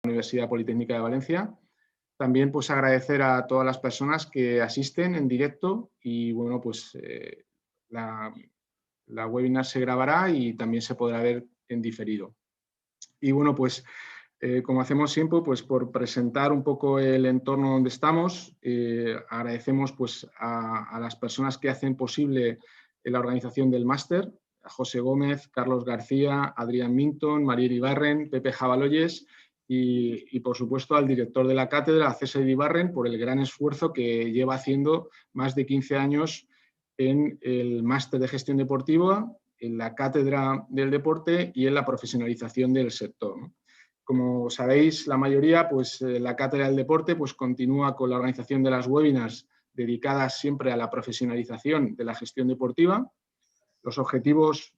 Universidad Politécnica de Valencia. También pues agradecer a todas las personas que asisten en directo y bueno, pues la webinar se grabará y también se podrá ver en diferido. Y bueno, pues como hacemos siempre, pues por presentar un poco el entorno donde estamos, agradecemos pues a las personas que hacen posible la organización del máster, a José Gómez, Carlos García, Adrián Minton, María Iribarren, Pepe Jabaloyes y por supuesto al director de la cátedra, César Iribarren, por el gran esfuerzo que lleva haciendo más de 15 años en el máster de gestión deportiva, en la cátedra del deporte y en la profesionalización del sector, ¿no? Como sabéis, la mayoría, pues la Cátedra del Deporte pues, continúa con la organización de las webinars dedicadas siempre a la profesionalización de la gestión deportiva. Los objetivos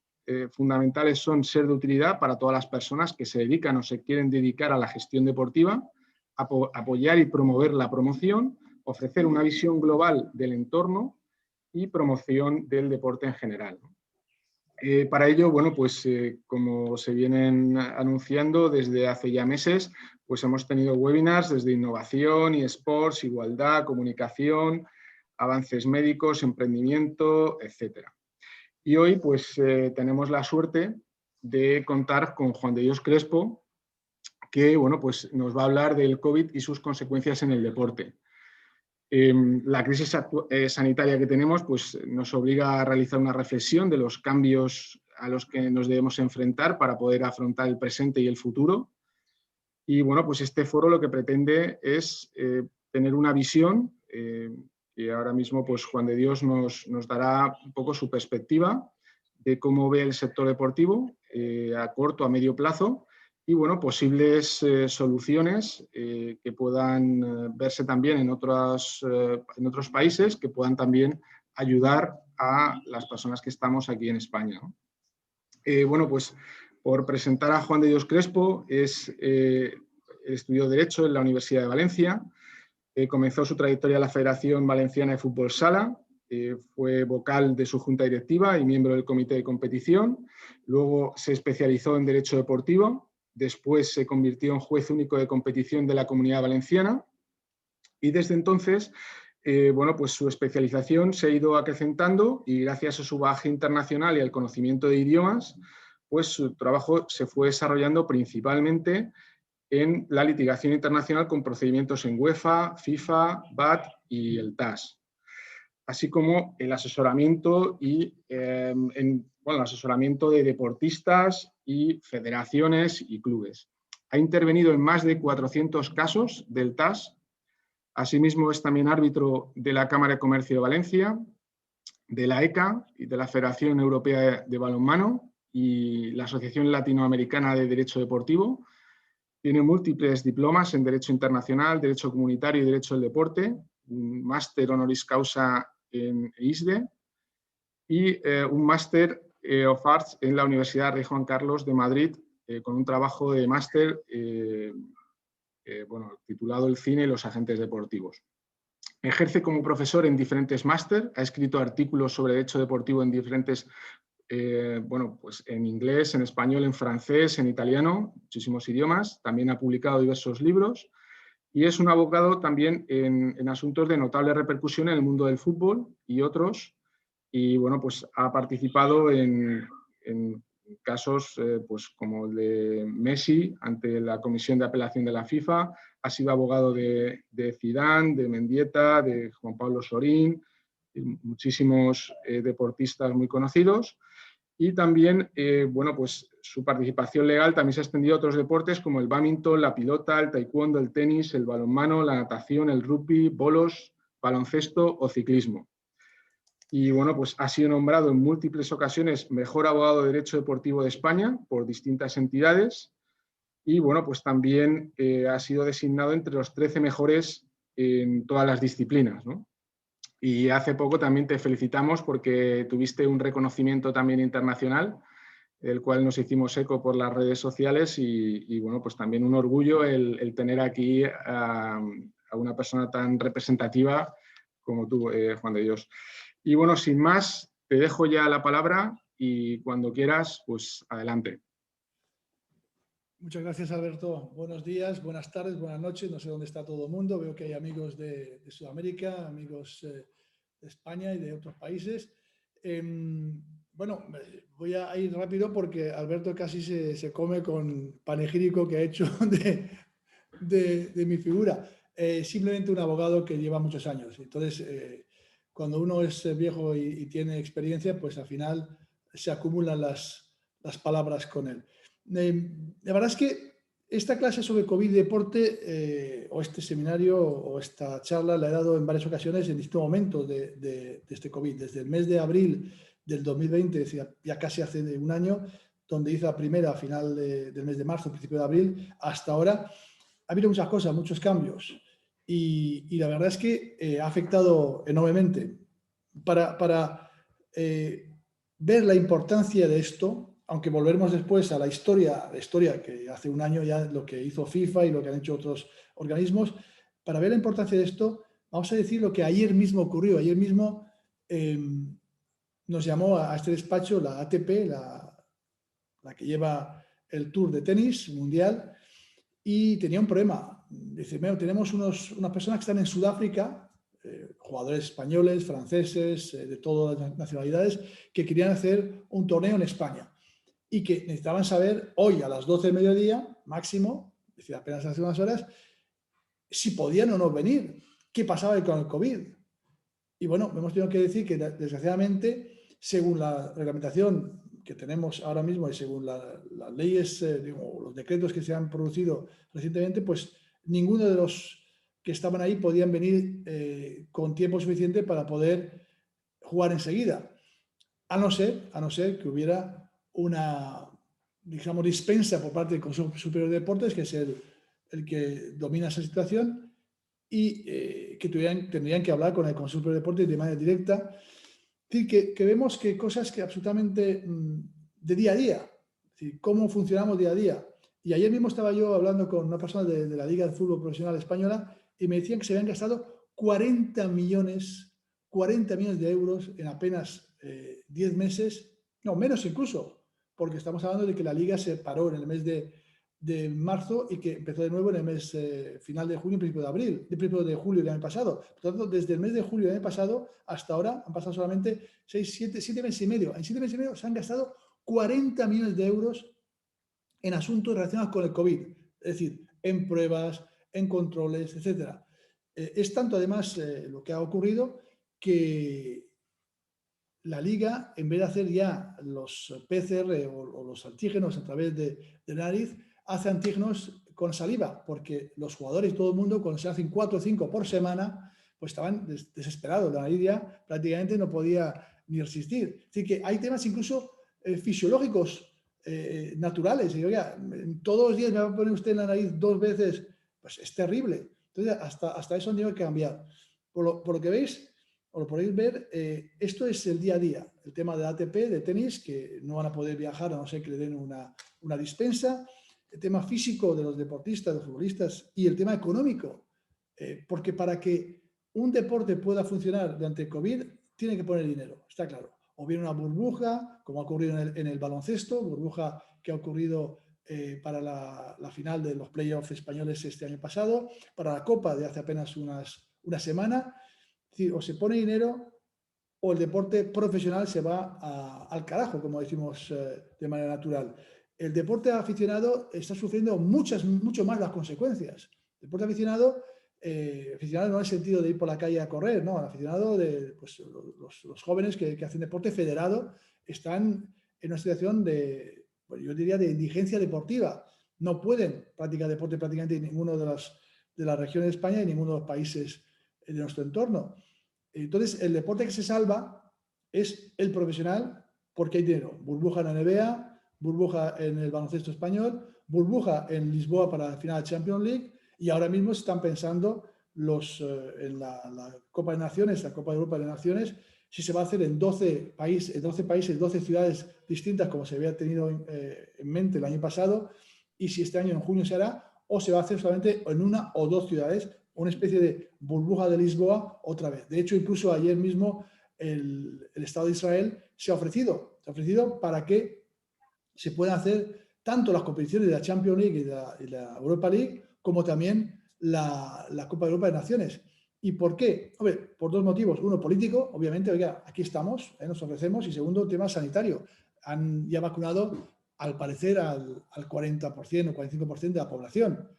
fundamentales son ser de utilidad para todas las personas que se dedican o se quieren dedicar a la gestión deportiva, apoyar y promover la promoción, ofrecer una visión global del entorno y promoción del deporte en general. Para ello, bueno, pues como se vienen anunciando desde hace ya meses, pues hemos tenido webinars desde innovación, eSports, igualdad, comunicación, avances médicos, emprendimiento, etcétera. Y hoy pues tenemos la suerte de contar con Juan de Dios Crespo, que bueno, pues nos va a hablar del COVID y sus consecuencias en el deporte. La crisis sanitaria que tenemos pues, nos obliga a realizar una reflexión de los cambios a los que nos debemos enfrentar para poder afrontar el presente y el futuro. Y bueno, pues este foro lo que pretende es tener una visión que ahora mismo pues, Juan de Dios nos dará un poco su perspectiva de cómo ve el sector deportivo a corto, a medio plazo, y bueno, posibles soluciones que puedan verse también en otros países, que puedan también ayudar a las personas que estamos aquí en España, ¿no? Bueno, pues por presentar a Juan de Dios Crespo, estudió Derecho en la Universidad de Valencia, comenzó su trayectoria en la Federación Valenciana de Fútbol Sala, fue vocal de su junta directiva y miembro del comité de competición, luego se especializó en Derecho Deportivo. Después se convirtió en juez único de competición de la Comunidad Valenciana y desde entonces, bueno, pues su especialización se ha ido acrecentando y gracias a su bagaje internacional y al conocimiento de idiomas, pues su trabajo se fue desarrollando principalmente en la litigación internacional con procedimientos en UEFA, FIFA, BAT y el TAS, así como el asesoramiento el asesoramiento de deportistas y federaciones y clubes. Ha intervenido en más de 400 casos del TAS. Asimismo, es también árbitro de la Cámara de Comercio de Valencia, de la ECA y de la Federación Europea de Balonmano y la Asociación Latinoamericana de Derecho Deportivo. Tiene múltiples diplomas en Derecho Internacional, Derecho Comunitario y Derecho del Deporte, un máster honoris causa en ISDE y un máster of Arts en la Universidad Rey Juan Carlos de Madrid con un trabajo de máster titulado El cine y los agentes deportivos. Ejerce como profesor en diferentes máster, ha escrito artículos sobre derecho deportivo en diferentes, pues en inglés, en español, en francés, en italiano, muchísimos idiomas. También ha publicado diversos libros y es un abogado también en asuntos de notable repercusión en el mundo del fútbol y otros. Y bueno, pues ha participado en casos pues como el de Messi ante la Comisión de Apelación de la FIFA, ha sido abogado de Zidane, de Mendieta, de Juan Pablo Sorín, muchísimos deportistas muy conocidos. Y también, bueno, pues su participación legal también se ha extendido a otros deportes como el bádminton, la pilota, el taekwondo, el tenis, el balonmano, la natación, el rugby, bolos, baloncesto o ciclismo. Y bueno, pues ha sido nombrado en múltiples ocasiones mejor abogado de derecho deportivo de España por distintas entidades y bueno, pues también ha sido designado entre los 13 mejores en todas las disciplinas, ¿no? Y hace poco también te felicitamos porque tuviste un reconocimiento también internacional, del cual nos hicimos eco por las redes sociales y bueno, pues también un orgullo el tener aquí a una persona tan representativa como tú, Juan de Dios. Y bueno, sin más, te dejo ya la palabra y cuando quieras, pues adelante. Muchas gracias, Alberto. Buenos días, buenas tardes, buenas noches. No sé dónde está todo el mundo. Veo que hay amigos de Sudamérica, amigos de España y de otros países. Bueno, voy a ir rápido porque Alberto casi se come con panegírico que ha hecho de mi figura. Simplemente un abogado que lleva muchos años. Entonces, cuando uno es viejo y tiene experiencia, pues al final se acumulan las palabras con él. La verdad es que esta clase sobre COVID y deporte, o este seminario o esta charla, la he dado en varias ocasiones en distintos momentos de este COVID. Desde el mes de abril del 2020, es decir, ya casi hace un año, donde hice la primera a final del mes de marzo, principio de abril, hasta ahora, ha habido muchas cosas, muchos cambios. Y la verdad es que ha afectado enormemente. Para ver la importancia de esto, aunque volveremos después a la historia que hace un año ya lo que hizo FIFA y lo que han hecho otros organismos, para ver la importancia de esto, vamos a decir lo que ayer mismo ocurrió. Ayer mismo nos llamó a este despacho la ATP, la que lleva el Tour de tenis mundial, y tenía un problema. Dice, tenemos unas personas que están en Sudáfrica, jugadores españoles, franceses, de todas las nacionalidades, que querían hacer un torneo en España y que necesitaban saber hoy a las 12 del mediodía, máximo, es decir, apenas hace unas horas, si podían o no venir, qué pasaba con el COVID. Y bueno, hemos tenido que decir que desgraciadamente, según la reglamentación que tenemos ahora mismo y según las leyes, los decretos que se han producido recientemente, pues ninguno de los que estaban ahí podían venir con tiempo suficiente para poder jugar enseguida, a no ser que hubiera una, digamos, dispensa por parte del Consejo Superior de Deportes, que es el que domina esa situación, y que tendrían que hablar con el Consejo Superior de Deportes de manera directa. Es decir, que vemos que cosas que absolutamente de día a día, es decir, cómo funcionamos día a día. Y ayer mismo estaba yo hablando con una persona de la Liga de Fútbol Profesional Española y me decían que se habían gastado 40 millones de euros en apenas 10 meses, no, menos incluso, porque estamos hablando de que la Liga se paró en el mes de marzo y que empezó de nuevo en el mes final de junio, principio de abril, principio de julio del año pasado. Por lo tanto, desde el mes de julio del año pasado hasta ahora han pasado solamente 7 meses y medio. En 7 meses y medio se han gastado 40 millones de euros en asuntos relacionados con el COVID, es decir, en pruebas, en controles, etc. Es tanto además lo que ha ocurrido que la Liga, en vez de hacer ya los PCR o los antígenos a través de nariz, hace antígenos con saliva, porque los jugadores y todo el mundo, cuando se hacen 4 o 5 por semana, pues estaban desesperados. La nariz ya prácticamente no podía ni resistir. Así que hay temas incluso fisiológicos, naturales. Y oiga, todos los días me va a poner usted en la nariz 2 veces, pues es terrible. Entonces, hasta eso han tenido que cambiar. Por lo que veis, o lo podéis ver, esto es el día a día. El tema de ATP, de tenis, que no van a poder viajar a no ser que le den una dispensa. El tema físico de los deportistas, de los futbolistas, y el tema económico. Porque para que un deporte pueda funcionar durante el COVID, tiene que poner dinero, está claro. O bien una burbuja, como ha ocurrido en el baloncesto, burbuja que ha ocurrido para la final de los playoffs españoles este año pasado, para la Copa de hace apenas una semana. Es decir, o se pone dinero o el deporte profesional se va al carajo, como decimos de manera natural. El deporte aficionado está sufriendo mucho más las consecuencias. El deporte aficionado no en el sentido de ir por la calle a correr, no, el aficionado de pues, los jóvenes que hacen deporte federado están en una situación de, pues, yo diría, de indigencia deportiva. No pueden practicar deporte prácticamente en ninguna de las regiones de España y en ninguno de los países de nuestro entorno. Entonces, el deporte que se salva es el profesional porque hay dinero. Burbuja en la NBA, burbuja en el baloncesto español, burbuja en Lisboa para la final de Champions League, y ahora mismo se están pensando en la Copa de Naciones, la Copa de Europa de Naciones, si se va a hacer en 12 países, 12 ciudades distintas como se había tenido en mente el año pasado, y si este año en junio se hará, o se va a hacer solamente en una o 2 ciudades, una especie de burbuja de Lisboa otra vez. De hecho, incluso ayer mismo el Estado de Israel se ha ofrecido para que se puedan hacer tanto las competiciones de la Champions League y la Europa League, como también la Copa de Europa de Naciones. ¿Y por qué? Hombre, por dos motivos. Uno, político, obviamente, oiga, aquí estamos, nos ofrecemos. Y segundo, tema sanitario. Han ya vacunado, al parecer, al 40% o 45% de la población.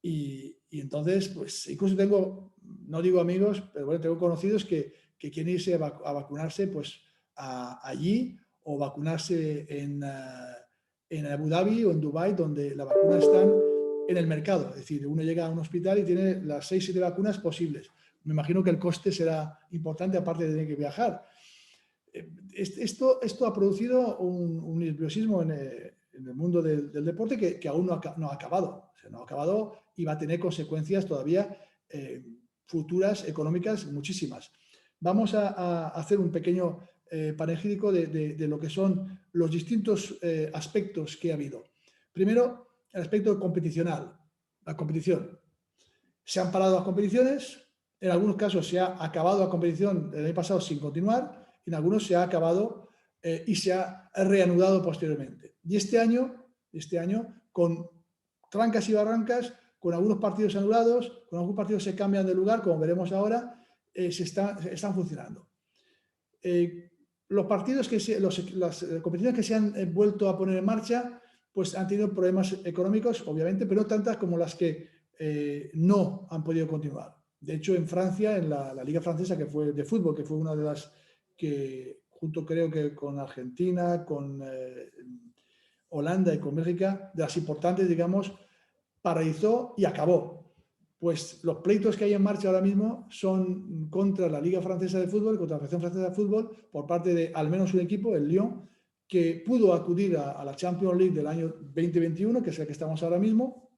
Y entonces, pues incluso tengo, no digo amigos, pero bueno, tengo conocidos que quieren irse a vacunarse pues allí, o vacunarse en Abu Dhabi o en Dubái, donde las vacunas están en el mercado. Es decir, uno llega a un hospital y tiene las 6 o 7 vacunas posibles. Me imagino que el coste será importante, aparte de tener que viajar. Esto ha producido un nerviosismo en el mundo del deporte que aún no ha acabado. O sea, no ha acabado y va a tener consecuencias todavía futuras, económicas, muchísimas. Vamos a hacer un pequeño panegírico de lo que son los distintos aspectos que ha habido. Primero, el aspecto competicional, la competición. Se han parado las competiciones, en algunos casos se ha acabado la competición del año pasado sin continuar, en algunos se ha acabado y se ha reanudado posteriormente. Y este año, con trancas y barrancas, con algunos partidos anulados, con algunos partidos se cambian de lugar, como veremos ahora, están funcionando. Los partidos las competiciones que se han vuelto a poner en marcha, pues han tenido problemas económicos, obviamente, pero no tantas como las que no han podido continuar. De hecho, en Francia, en la Liga Francesa, que fue de fútbol, que fue una de las que, junto creo que con Argentina, con Holanda y con Bélgica, de las importantes, digamos, paralizó y acabó. Pues los pleitos que hay en marcha ahora mismo son contra la Liga Francesa de Fútbol, contra la Federación Francesa de Fútbol, por parte de al menos un equipo, el Lyon, que pudo acudir a la Champions League del año 2021, que es el que estamos ahora mismo,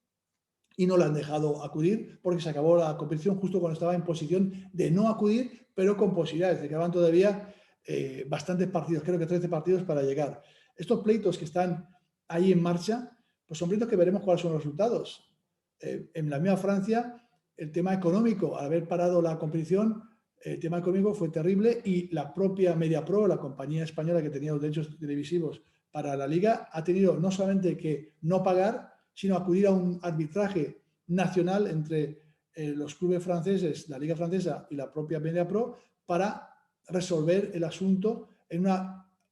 y no la han dejado acudir porque se acabó la competición justo cuando estaba en posición de no acudir, pero con posibilidades de que quedaban todavía bastantes partidos, creo que 13 partidos para llegar. Estos pleitos que están ahí en marcha, pues son pleitos que veremos cuáles son los resultados. En la misma Francia, el tema económico, al haber parado la competición, el tema económico fue terrible y la propia Mediapro, la compañía española que tenía los derechos televisivos para la liga, ha tenido no solamente que no pagar, sino acudir a un arbitraje nacional entre los clubes franceses, la Liga Francesa y la propia Mediapro, para resolver el asunto en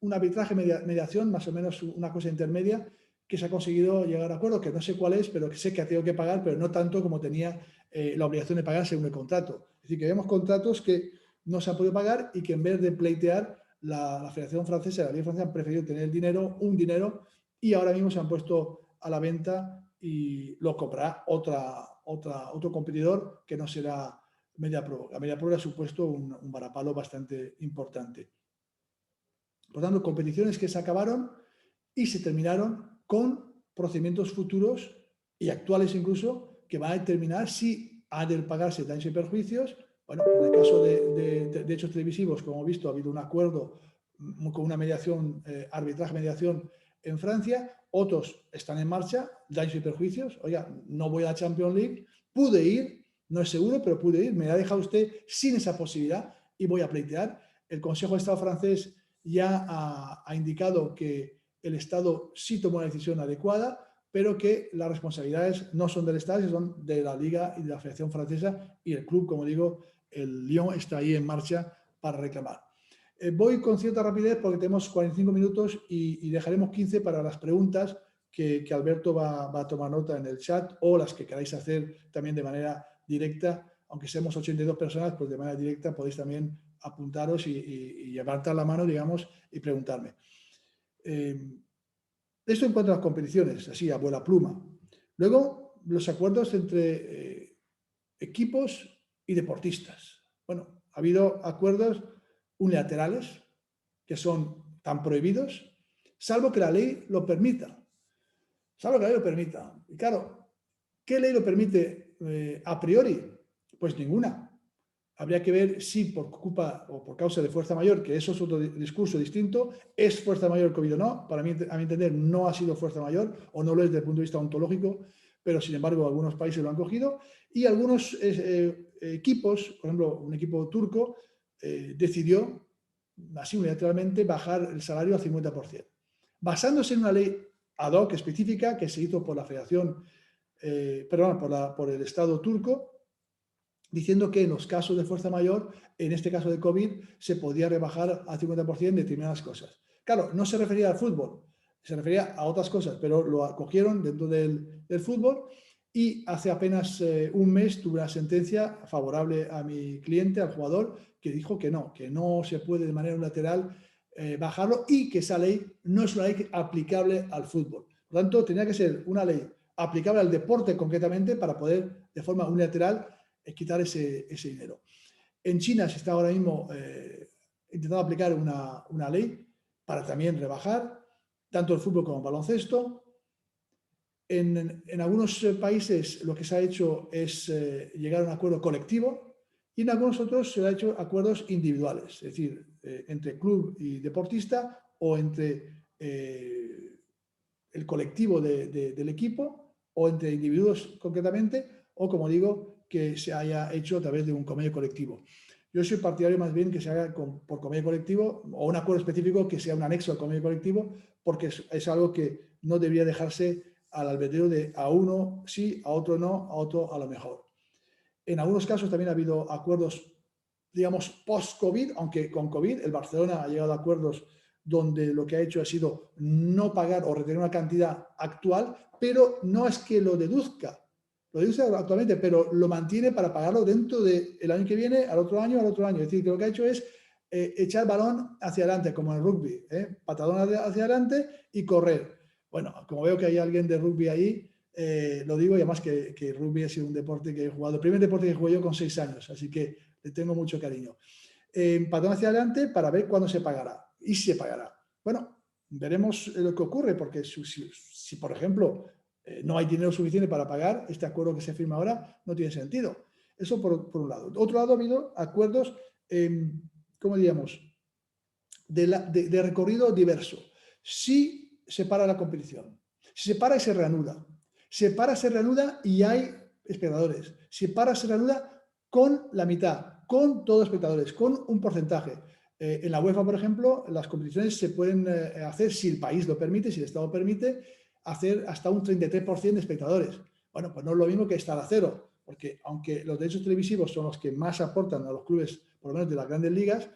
un arbitraje, mediación, más o menos una cosa intermedia, que se ha conseguido llegar a acuerdo, que no sé cuál es, pero que sé que ha tenido que pagar, pero no tanto como tenía la obligación de pagar según el contrato. Es decir, que vemos contratos que no se han podido pagar y que en vez de pleitear, la Federación Francesa y la Liga Francesa han preferido tener el dinero, un dinero, y ahora mismo se han puesto a la venta y lo comprará otro competidor que no será Mediapro. La Mediapro ha supuesto un varapalo bastante importante. Por tanto, competiciones que se acabaron y se terminaron con procedimientos futuros y actuales incluso que van a determinar si ha de pagarse daños y perjuicios. Bueno, en el caso de hechos televisivos, como hemos visto, ha habido un acuerdo con una mediación, arbitraje-mediación en Francia. Otros están en marcha, daños y perjuicios. Oiga, no voy a la Champions League, pude ir, no es seguro, pero pude ir, me ha dejado usted sin esa posibilidad y voy a pleitear. El Consejo de Estado francés ya ha indicado que el Estado sí tomó una decisión adecuada, pero que las responsabilidades no son del Estado, son de la Liga y de la Federación Francesa, y el club, como digo, el Lyon, está ahí en marcha para reclamar. Voy con cierta rapidez porque tenemos 45 minutos y dejaremos 15 para las preguntas que Alberto va a tomar nota en el chat, o las que queráis hacer también de manera directa. Aunque seamos 82 personas, pues de manera directa podéis también apuntaros y levantar la mano, digamos, y preguntarme. Esto en cuanto a las competiciones, así a vuela pluma. Luego, los acuerdos entre equipos y deportistas. Bueno, ha habido acuerdos unilaterales que son tan prohibidos, salvo que la ley lo permita. Salvo que la ley lo permita. Y claro, ¿qué ley lo permite a priori? Pues ninguna. Habría que ver si por culpa o por causa de fuerza mayor, que eso es otro discurso distinto, es fuerza mayor el COVID o no. Para mí, a mi entender, no ha sido fuerza mayor, o no lo es desde el punto de vista ontológico, pero sin embargo algunos países lo han cogido, y algunos equipos, por ejemplo, un equipo turco, decidió, así unilateralmente, bajar el salario al 50%. Basándose en una ley ad hoc específica que se hizo por la Federación, por el Estado turco, diciendo que en los casos de fuerza mayor, en este caso de COVID, se podía rebajar al 50% determinadas cosas. Claro, no se refería al fútbol, se refería a otras cosas, pero lo acogieron dentro del fútbol y hace apenas un mes tuve una sentencia favorable a mi cliente, al jugador, que dijo que no se puede de manera unilateral bajarlo y que esa ley no es una ley aplicable al fútbol. Por lo tanto, tenía que ser una ley aplicable al deporte concretamente para poder, de forma unilateral, quitar ese dinero. En China se está ahora mismo intentando aplicar una ley para también rebajar tanto el fútbol como el baloncesto. En algunos países lo que se ha hecho es llegar a un acuerdo colectivo y en algunos otros se han hecho acuerdos individuales, es decir, entre club y deportista o entre el colectivo del equipo o entre individuos concretamente o, como digo, que se haya hecho a través de un convenio colectivo. Yo soy partidario más bien que se haga por convenio colectivo o un acuerdo específico que sea un anexo al convenio colectivo, porque es algo que no debería dejarse al albedrío de a uno sí, a otro no, a otro a lo mejor. En algunos casos también ha habido acuerdos, digamos, post-COVID, aunque con COVID el Barcelona ha llegado a acuerdos donde lo que ha hecho ha sido no pagar o retener una cantidad actual, pero no es que lo deduzca actualmente, pero lo mantiene para pagarlo dentro del año que viene, al otro año. Es decir, que lo que ha hecho es echar balón hacia adelante, como en el rugby, patadón hacia adelante y correr. Bueno, como veo que hay alguien de rugby ahí, lo digo, y además que el rugby ha sido un deporte que he jugado, el primer deporte que jugué yo con 6 años, así que le tengo mucho cariño. Patadón hacia adelante para ver cuándo se pagará, y se pagará. Bueno, veremos lo que ocurre, porque si por ejemplo, no hay dinero suficiente para pagar, este acuerdo que se firma ahora no tiene sentido. Eso por un lado. Otro lado, ha habido acuerdos, ¿cómo diríamos?, de recorrido diverso. Si se para la competición, si se para y se reanuda, se para, se reanuda y hay espectadores, se para, se reanuda con la mitad, con todos los espectadores, con un porcentaje. En la UEFA, por ejemplo, las competiciones se pueden hacer, si el país lo permite, si el Estado permite, hacer hasta un 33% de espectadores. Bueno, pues no es lo mismo que estar a cero, porque aunque los derechos televisivos son los que más aportan a los clubes, por lo menos de las grandes ligas,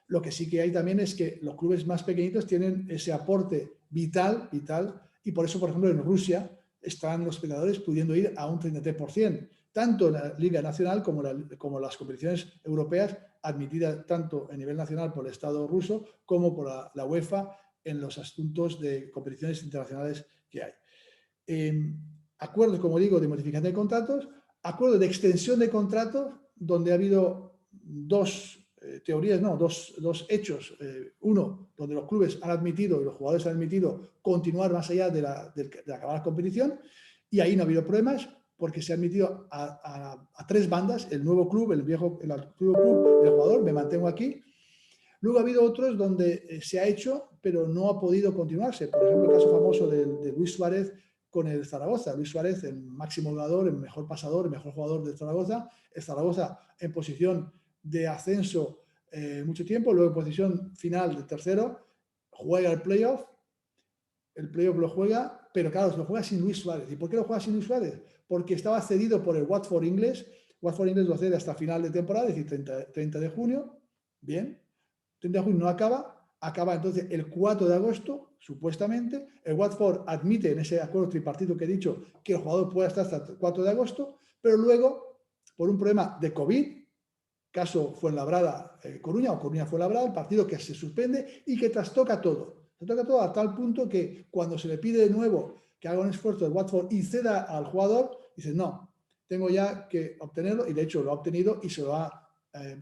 lo que sí que hay también es que los clubes más pequeñitos tienen ese aporte vital, y por eso, por ejemplo, en Rusia están los espectadores pudiendo ir a un 33%, tanto en la Liga Nacional como las competiciones europeas, admitidas tanto a nivel nacional por el Estado ruso como por la UEFA en los asuntos de competiciones internacionales que hay. Acuerdos, como digo, de modificación de contratos, acuerdos de extensión de contratos, donde ha habido dos hechos. Uno, donde los clubes han admitido y los jugadores han admitido continuar más allá de acabar la competición, y ahí no ha habido problemas porque se ha admitido a 3 bandas, el nuevo club, el antiguo club, el jugador, me mantengo aquí. Luego ha habido otros donde se ha hecho, pero no ha podido continuarse. Por ejemplo, el caso famoso de Luis Suárez con el Zaragoza. Luis Suárez, el máximo goleador, el mejor pasador, el mejor jugador del Zaragoza. El Zaragoza en posición de ascenso mucho tiempo, luego en posición final de tercero, juega el playoff lo juega, pero claro, lo juega sin Luis Suárez. ¿Y por qué lo juega sin Luis Suárez? Porque estaba cedido por el Watford inglés. Watford inglés lo cede hasta final de temporada, es decir, 30 de junio. Bien, 30 de junio no acaba entonces el 4 de agosto, supuestamente. El Watford admite en ese acuerdo tripartito que he dicho que el jugador puede estar hasta el 4 de agosto, pero luego, por un problema de COVID, caso Fuenlabrada-Coruña o Coruña-Fuenlabrada, el partido que se suspende y que trastoca todo. Se toca todo a tal punto que cuando se le pide de nuevo que haga un esfuerzo el Watford y ceda al jugador, dice, no, tengo ya que obtenerlo, y de hecho lo ha obtenido y se lo ha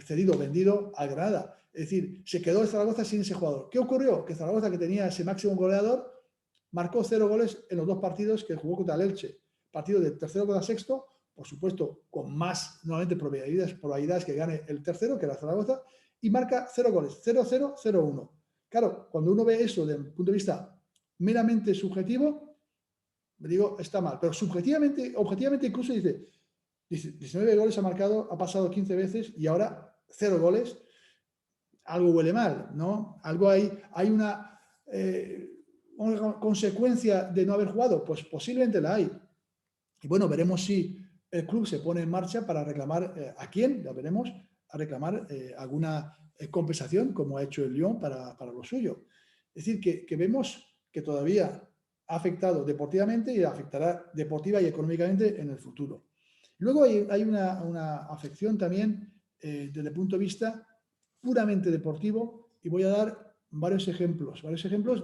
cedido, vendido al Granada. Es decir, se quedó el Zaragoza sin ese jugador. ¿Qué ocurrió? Que Zaragoza, que tenía ese máximo goleador, marcó 0 goles en los 2 partidos que jugó contra el Elche. Partido de tercero contra sexto, por supuesto, con más, nuevamente, probabilidades que gane el tercero, que era Zaragoza, y marca 0 goles, 0-0, 0-1. Claro, cuando uno ve eso desde un punto de vista meramente subjetivo, me digo, está mal, pero subjetivamente, objetivamente incluso dice 19 goles ha marcado, ha pasado 15 veces y ahora 0 goles, algo huele mal, ¿no? Algo hay una ¿Una consecuencia de no haber jugado? Pues posiblemente la hay. Y bueno, veremos si el club se pone en marcha para reclamar, ¿a quién? Ya veremos, a reclamar alguna compensación, como ha hecho el Lyon para lo suyo. Es decir, que vemos que todavía ha afectado deportivamente y afectará deportiva y económicamente en el futuro. Luego hay una afección también desde el punto de vista puramente deportivo, y voy a dar varios ejemplos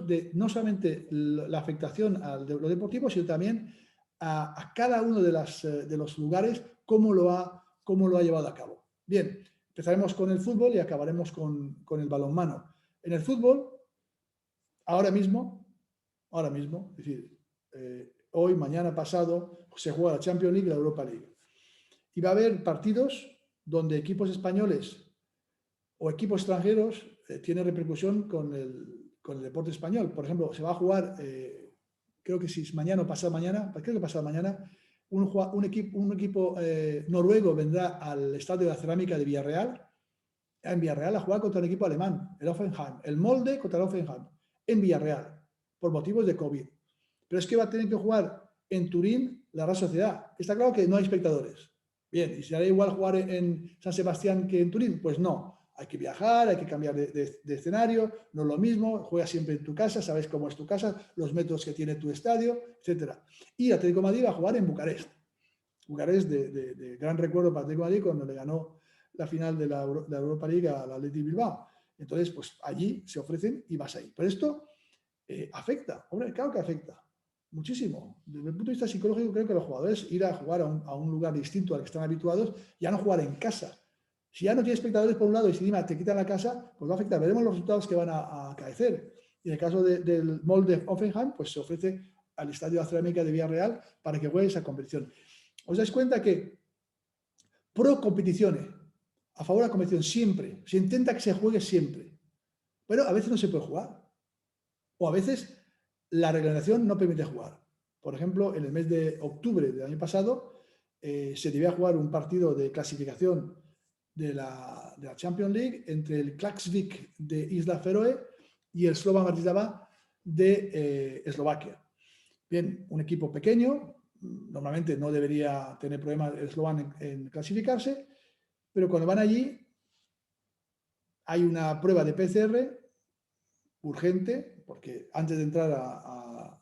de no solamente la afectación a lo deportivo, sino también a cada uno de los lugares cómo lo ha llevado a cabo. Bien, empezaremos con el fútbol y acabaremos con el balonmano. En el fútbol, ahora mismo, es decir, hoy, mañana, pasado, se juega la Champions League y la Europa League. Y va a haber partidos donde equipos españoles o equipos extranjeros tienen repercusión con el deporte español. Por ejemplo, se va a jugar, creo que si es mañana o pasado mañana, un equipo noruego vendrá al Estadio de la Cerámica de Villarreal, en Villarreal, a jugar contra un equipo alemán, el Hoffenheim, el Molde contra el Hoffenheim, en Villarreal, por motivos de COVID. Pero es que va a tener que jugar en Turín la Real Sociedad. Está claro que no hay espectadores. Bien, ¿y será igual jugar en San Sebastián que en Turín? Pues no. Hay que viajar, hay que cambiar de escenario, no es lo mismo, juegas siempre en tu casa, sabes cómo es tu casa, los metros que tiene tu estadio, etc. Y Atlético de Madrid va a jugar en Bucarest. Bucarest, de gran recuerdo para Atlético de Madrid cuando le ganó la final de la Europa League al Athletic Bilbao. Entonces, pues allí se ofrecen y vas ahí. Pero esto afecta, hombre, claro que afecta muchísimo. Desde el punto de vista psicológico, creo que los jugadores ir a jugar a un lugar distinto al que están habituados, ya no jugar en casa. Si ya no tiene espectadores por un lado y si encima te quitan la casa, pues va a afectar. Veremos los resultados que van a acaecer. Y en el caso del Molde Hoffenheim, pues se ofrece al Estadio de la Cerámica de Villarreal para que juegue esa competición. ¿Os dais cuenta que pro competiciones, a favor de la competición siempre, se intenta que se juegue siempre? Pero a veces no se puede jugar. O a veces la reglamentación no permite jugar. Por ejemplo, en el mes de octubre del año pasado se debía jugar un partido de clasificación de la Champions League entre el Klaksvik de Isla Feroe y el Slovan Bratislava de Eslovaquia. Bien, un equipo pequeño, normalmente no debería tener problemas el Slovan en clasificarse, pero cuando van allí hay una prueba de PCR urgente, porque antes de entrar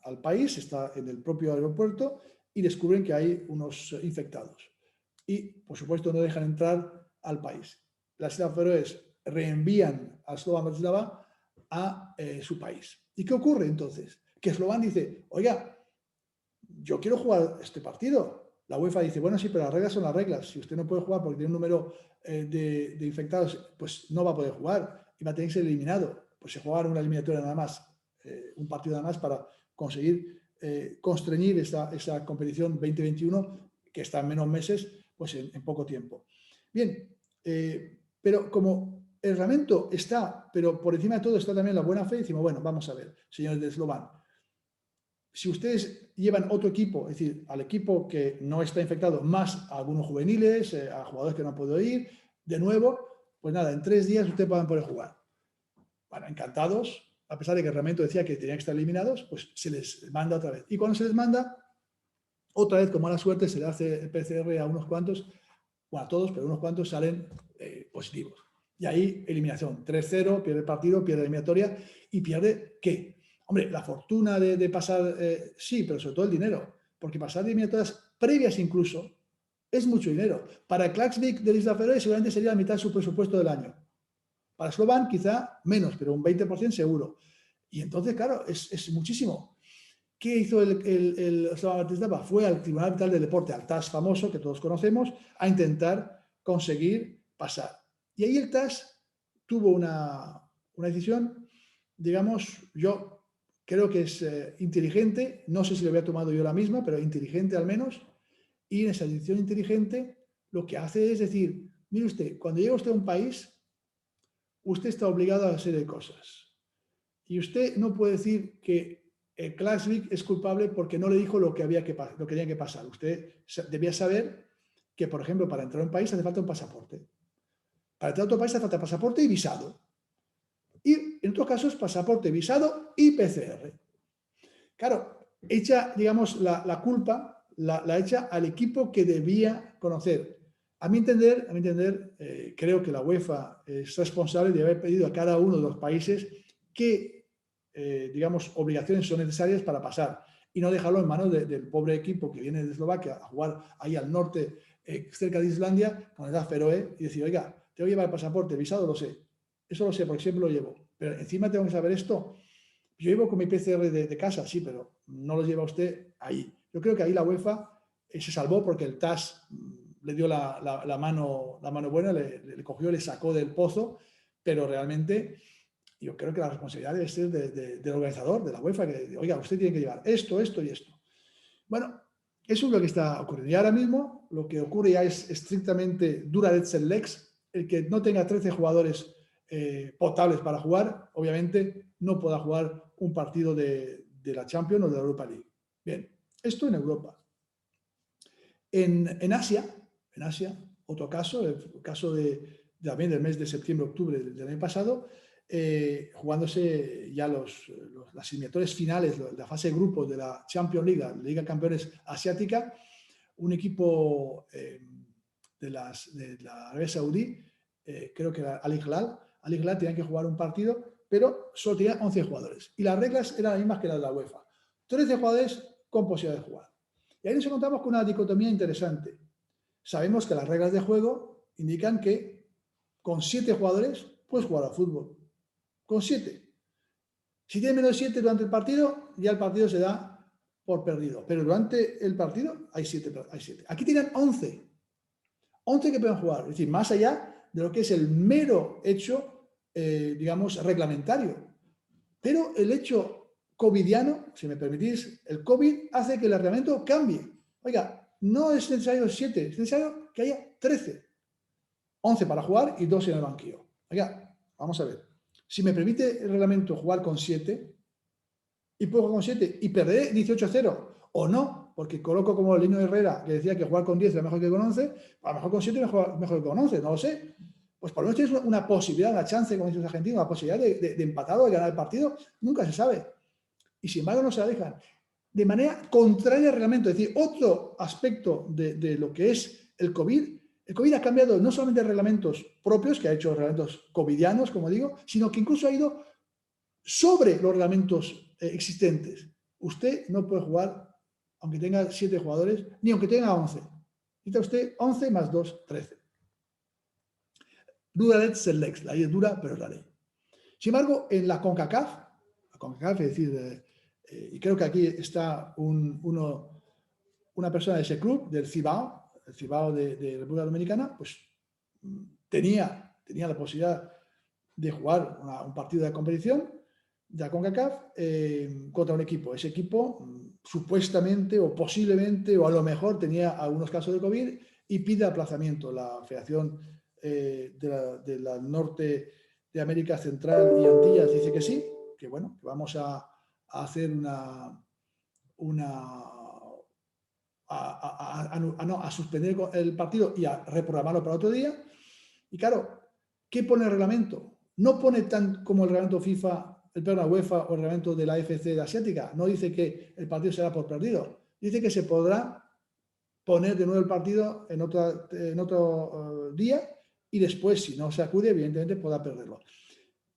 al país está en el propio aeropuerto y descubren que hay unos infectados. Y, por supuesto, no dejan entrar al país. Las Islas Feroes reenvían a Slovan Bratislava a su país. ¿Y qué ocurre entonces? Que Slovan dice, oiga, yo quiero jugar este partido. La UEFA dice, bueno, sí, pero las reglas son las reglas. Si usted no puede jugar porque tiene un número de infectados, pues no va a poder jugar y va a tener que ser eliminado. Pues se juega una eliminatoria nada más, un partido nada más para conseguir constreñir esa competición 2021 que está en menos meses, pues en poco tiempo. Bien, pero como el reglamento está, pero por encima de todo está también la buena fe, decimos, bueno, vamos a ver, señores de Slovan, si ustedes llevan otro equipo, es decir, al equipo que no está infectado, más a algunos juveniles, a jugadores que no han podido ir, de nuevo, pues nada, en 3 días ustedes van a poder jugar. Bueno, encantados, a pesar de que el reglamento decía que tenían que estar eliminados, pues se les manda otra vez. Y cuando se les manda, otra vez, con mala suerte, se le hace el PCR a unos cuantos, bueno, a todos, pero unos cuantos salen positivos. Y ahí, eliminación. 3-0, pierde el partido, pierde la eliminatoria y pierde, ¿qué? Hombre, la fortuna de pasar, sí, pero sobre todo el dinero. Porque pasar eliminatorias previas incluso es mucho dinero. Para Klaksvik de Isla Feroe seguramente sería la mitad de su presupuesto del año. Para Slovan quizá menos, pero un 20% seguro. Y entonces, claro, es muchísimo. ¿Qué hizo el Slovan Bratislava? Fue al Tribunal Arbitral del Deporte, al TAS famoso, que todos conocemos, a intentar conseguir pasar. Y ahí el TAS tuvo una decisión, digamos, yo creo que es inteligente, no sé si lo había tomado yo la misma, pero inteligente al menos, y en esa decisión inteligente lo que hace es decir, mire usted, cuando llega usted a un país, usted está obligado a una serie de cosas. Y usted no puede decir que el Klaksvik es culpable porque no le dijo lo que tenía que pasar. Usted debía saber que, por ejemplo, para entrar a un país hace falta un pasaporte. Para entrar a otro país hace falta pasaporte y visado. Y en otros casos, pasaporte, visado y PCR. Claro, echa, digamos, la culpa, la echa al equipo que debía conocer. A mi entender, creo que la UEFA es responsable de haber pedido a cada uno de los países qué, digamos, obligaciones son necesarias para pasar y no dejarlo en manos del pobre equipo que viene de Eslovaquia a jugar ahí al norte, cerca de Islandia, con la Feroe, y decir, oiga, tengo que llevar el pasaporte, el visado, lo sé. Eso lo sé porque siempre lo llevo. Pero encima tengo que saber esto. Yo llevo con mi PCR de casa, sí, pero no lo lleva usted ahí. Yo creo que ahí la UEFA se salvó porque el TAS le dio la mano buena, le cogió, le sacó del pozo, pero realmente yo creo que la responsabilidad debe ser del organizador, de la UEFA, que oiga, usted tiene que llevar esto, esto y esto. Bueno, eso es lo que está ocurriendo. Y ahora mismo lo que ocurre ya es estrictamente dura lex. El que no tenga 13 jugadores potables para jugar, obviamente no podrá jugar un partido de la Champions o de la Europa League. Bien, esto en Europa. En Asia, otro caso, el caso también del mes de septiembre-octubre del año pasado, jugándose ya las eliminatorias finales, la fase de grupos de la Champions League, la Liga de Campeones Asiática, un equipo de la Arabia Saudí, creo que era Al Hilal tenía que jugar un partido, pero solo tenía 11 jugadores. Y las reglas eran las mismas que las de la UEFA. 13 jugadores con posibilidad de jugar. Y ahí nos encontramos con una dicotomía interesante. Sabemos que las reglas de juego indican que con 7 jugadores puedes jugar al fútbol. Con 7. Si tienes menos de 7 durante el partido, ya el partido se da por perdido. Pero durante el partido hay 7. Aquí tienen 11. 11 que pueden jugar. Es decir, más allá de lo que es el mero hecho, digamos, reglamentario. Pero el hecho covidiano, si me permitís, el COVID hace que el reglamento cambie. Oiga, no es necesario 7, es necesario que haya 13. 11 para jugar y 2 en el banquillo. Oiga, vamos a ver. Si me permite el reglamento jugar con 7 y puedo jugar con 7 y perderé 18-0 o no, porque coloco como el Lino Herrera que decía que jugar con 10 era mejor que con 11, a lo mejor con 7 mejor que con 11, no lo sé. Pues por lo menos tienes una posibilidad, una chance, como dicen los argentinos, una posibilidad de empatar o de ganar el partido, nunca se sabe. Y sin embargo no se la dejan. De manera contraria al reglamento, es decir, otro aspecto de lo que es el COVID. El COVID ha cambiado no solamente reglamentos propios, que ha hecho reglamentos covidianos, como digo, sino que incluso ha ido sobre los reglamentos existentes. Usted no puede jugar aunque tenga 7 jugadores, ni aunque tenga 11. Necesita usted 11 más 2, 13. Dura lex el lex, la ley es dura, pero es la ley. Sin embargo, en la CONCACAF, es decir, y creo que aquí está una persona de ese club, del Cibao, el Cibao de República Dominicana, pues tenía la posibilidad de jugar un partido de competición de la CONCACAF contra un equipo. Ese equipo supuestamente o posiblemente o a lo mejor tenía algunos casos de COVID y pide aplazamiento. La Federación de la Norte de América Central y Antillas dice que sí, que bueno, que vamos a hacer a suspender el partido y a reprogramarlo para otro día. Y claro, ¿qué pone el reglamento? No pone tan como el reglamento FIFA, la UEFA o el reglamento de la AFC de Asiática. No dice que el partido será por perdido. Dice que se podrá poner de nuevo el partido en otro día y después, si no se acude, evidentemente podrá perderlo.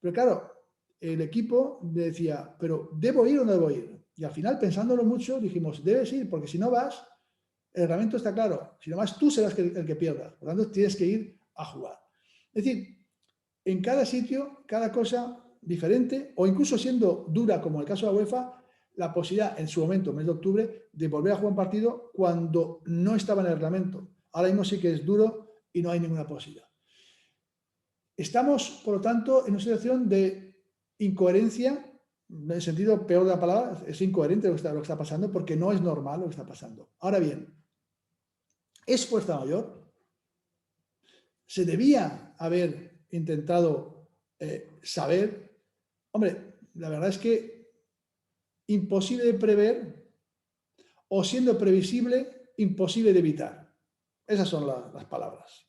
Pero claro, el equipo decía, ¿pero debo ir o no debo ir? Y al final, pensándolo mucho, dijimos, debes ir, porque si no vas, el reglamento está claro. Si no vas, tú serás el que pierdas. Por lo tanto, tienes que ir a jugar. Es decir, en cada sitio, cada cosa diferente, o incluso siendo dura, como el caso de la UEFA, la posibilidad en su momento, mes de octubre, de volver a jugar un partido cuando no estaba en el reglamento. Ahora mismo sí que es duro y no hay ninguna posibilidad. Estamos, por lo tanto, en una situación de incoherencia, en el sentido peor de la palabra, es incoherente lo que está pasando porque no es normal lo que está pasando. Ahora bien, ¿es fuerza mayor? ¿Se debía haber intentado saber? Hombre, la verdad es que imposible de prever o siendo previsible, imposible de evitar. Esas son las palabras.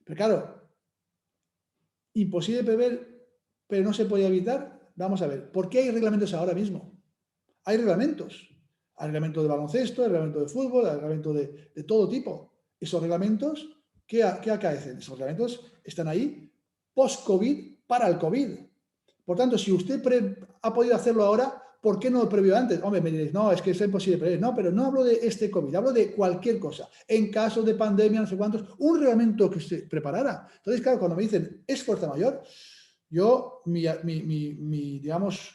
Pero claro, imposible de prever, pero no se podía evitar. Vamos a ver, ¿por qué hay reglamentos ahora mismo? hay reglamentos. Hay reglamento de baloncesto, hay reglamento de fútbol, hay reglamento de todo tipo. Esos reglamentos, ¿qué acaecen? Esos reglamentos están ahí post-COVID para el COVID. Por tanto, si usted ha podido hacerlo ahora, ¿por qué no lo previó antes? Hombre, me diréis, no, es que es imposible prever. No, pero no hablo de este COVID, hablo de cualquier cosa. En caso de pandemia, no sé cuántos, un reglamento que se preparara. Entonces, claro, cuando me dicen, ¿es fuerza mayor? Yo, digamos,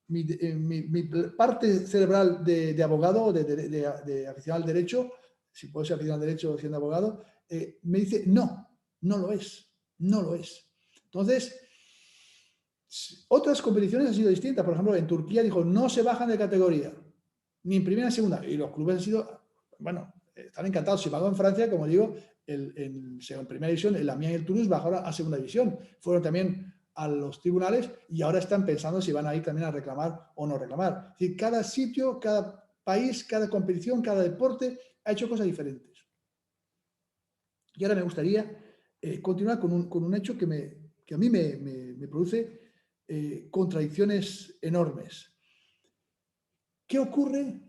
mi parte cerebral de abogado, de aficionado al derecho, si puedo ser aficionado al derecho siendo abogado, me dice, no, no lo es, no lo es. Entonces, otras competiciones han sido distintas. Por ejemplo, en Turquía dijo, no se bajan de categoría, ni en primera ni en segunda. Y los clubes han sido, bueno, están encantados. Si pagó en Francia, como digo, en primera división, el Amiens y el Toulouse bajaron a segunda división. Fueron también a los tribunales y ahora están pensando si van a ir también a reclamar o no reclamar. Es decir, cada sitio, cada país, cada competición, cada deporte ha hecho cosas diferentes. Y ahora me gustaría continuar con un hecho que a mí me produce contradicciones enormes. ¿Qué ocurre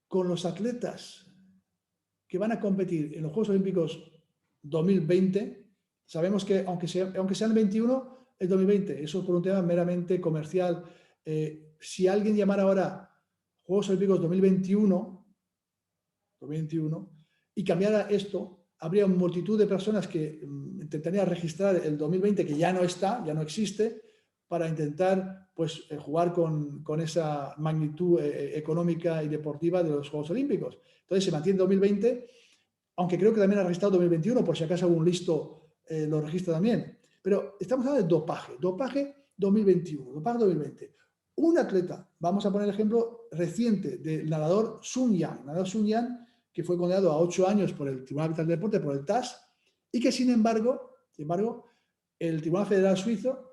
con los atletas que van a competir en los Juegos Olímpicos 2020? Sabemos que aunque sean 21, es 2020. Eso por un tema meramente comercial. Si alguien llamara ahora Juegos Olímpicos 2021 y cambiara esto, habría una multitud de personas que intentarían registrar el 2020, que ya no está, ya no existe, para intentar pues, jugar con esa magnitud económica y deportiva de los Juegos Olímpicos. Entonces se mantiene 2020, aunque creo que también ha registrado 2021, por si acaso algún listo lo registra también. Pero estamos hablando de dopaje 2021, dopaje 2020. Un atleta, vamos a poner el ejemplo reciente del nadador Sun Yan, que fue condenado a 8 años por el Tribunal Arbitral del Deporte, por el TAS, y que sin embargo el Tribunal Federal Suizo,